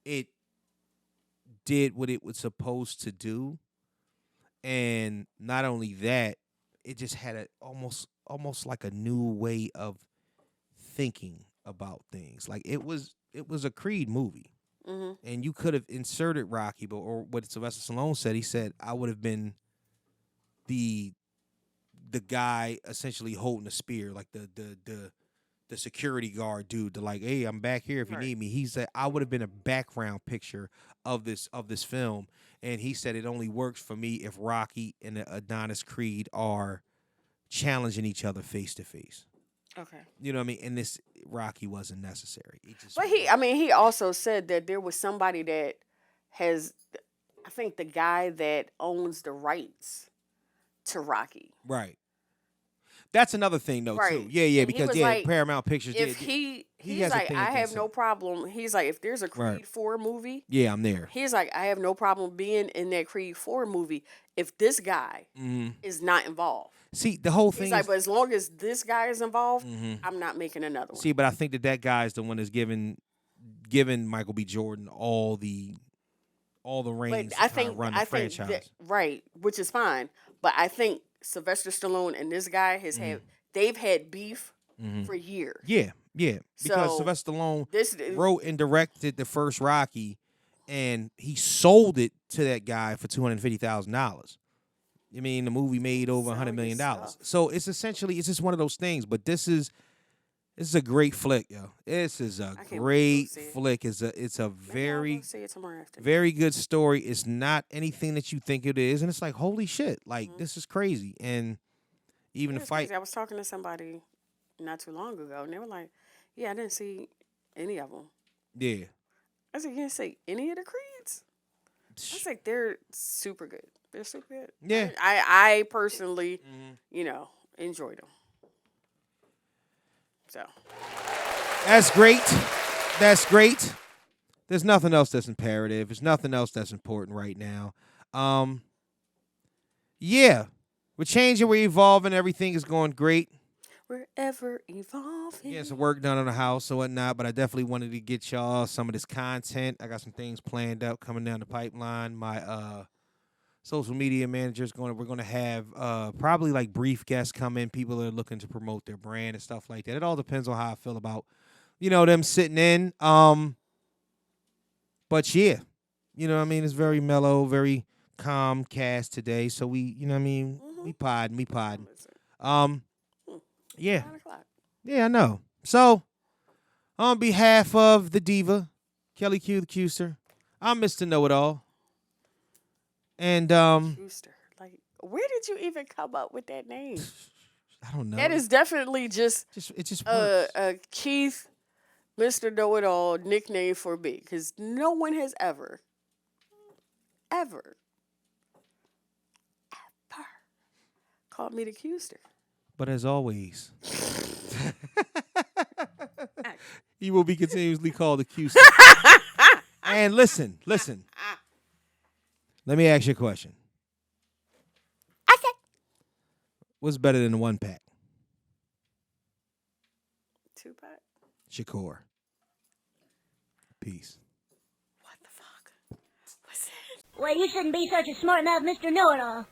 it did what it was supposed to do. And not only that, it just had a almost like a new way of thinking about things. Like it was a Creed movie. Mm-hmm. And you could have inserted Rocky, or what Sylvester Stallone said. He said, I would have been the guy essentially holding the spear, like the security guard dude, to like, hey, I'm back here if you need me. He said I would have been a background picture of this film, and he said it only works for me if Rocky and Adonis Creed are challenging each other face to face. Okay. You know what I mean? And this Rocky wasn't necessary. But he also said that there was somebody that has, I think the guy that owns the rights to Rocky. Right. That's another thing though too. Yeah, because like, Paramount Pictures. If he's like, I have no problem. He's like, if there's a Creed 4 movie, yeah, I'm there. He's like, I have no problem being in that Creed 4 movie if this guy is not involved. See, the whole thing. He's like, but as long as this guy is involved, I'm not making another one. See, but I think that guy is the one that's giving Michael B. Jordan all the reins to run the franchise. Right, which is fine. But I think Sylvester Stallone and this guy they've had beef for years. Yeah. Because Sylvester Stallone wrote and directed the first Rocky, and he sold it to that guy for $250,000. I mean, the movie made over $100 million. So it's just one of those things. But this is a great flick, yo. This is a great flick. It's a very, very good story. It's not anything that you think it is, and it's like, holy shit, like this is crazy. And even the fight. Crazy. I was talking to somebody not too long ago, and they were like, Yeah, I didn't see any of them. Yeah. I said, you didn't see any of the Creeds? I was like, they're super good. They're super good. Yeah. I personally, enjoyed them. So. That's great. That's great. There's nothing else that's imperative. There's nothing else that's important right now. Yeah. We're changing, we're evolving, everything is going great. We're ever evolving. Getting some work done on the house or whatnot, but I definitely wanted to get y'all some of this content. I got some things planned out coming down the pipeline. My social media manager's we're gonna have probably like brief guests come in, people that are looking to promote their brand and stuff like that. It all depends on how I feel about, them sitting in. But yeah, it's very mellow, very calm cast today. So we, we podding. Yeah. 9 o'clock. Yeah, I know. So, on behalf of the diva, Kellie Q, the Qster, I'm Mr. Know-It-All. And, Qster. Like, where did you even come up with that name? I don't know. That is definitely just it just works. Keith, Mr. Know-It-All nickname for me. Because no one has ever called me the Qster. But as always, he will be continuously called the Qster. And listen. Let me ask you a question. Okay. What's better than a 1-pack? 2-pack. Shakur. Peace. What the fuck? What's that? Well, you shouldn't be such a smart mouth, Mr. Know-It-All.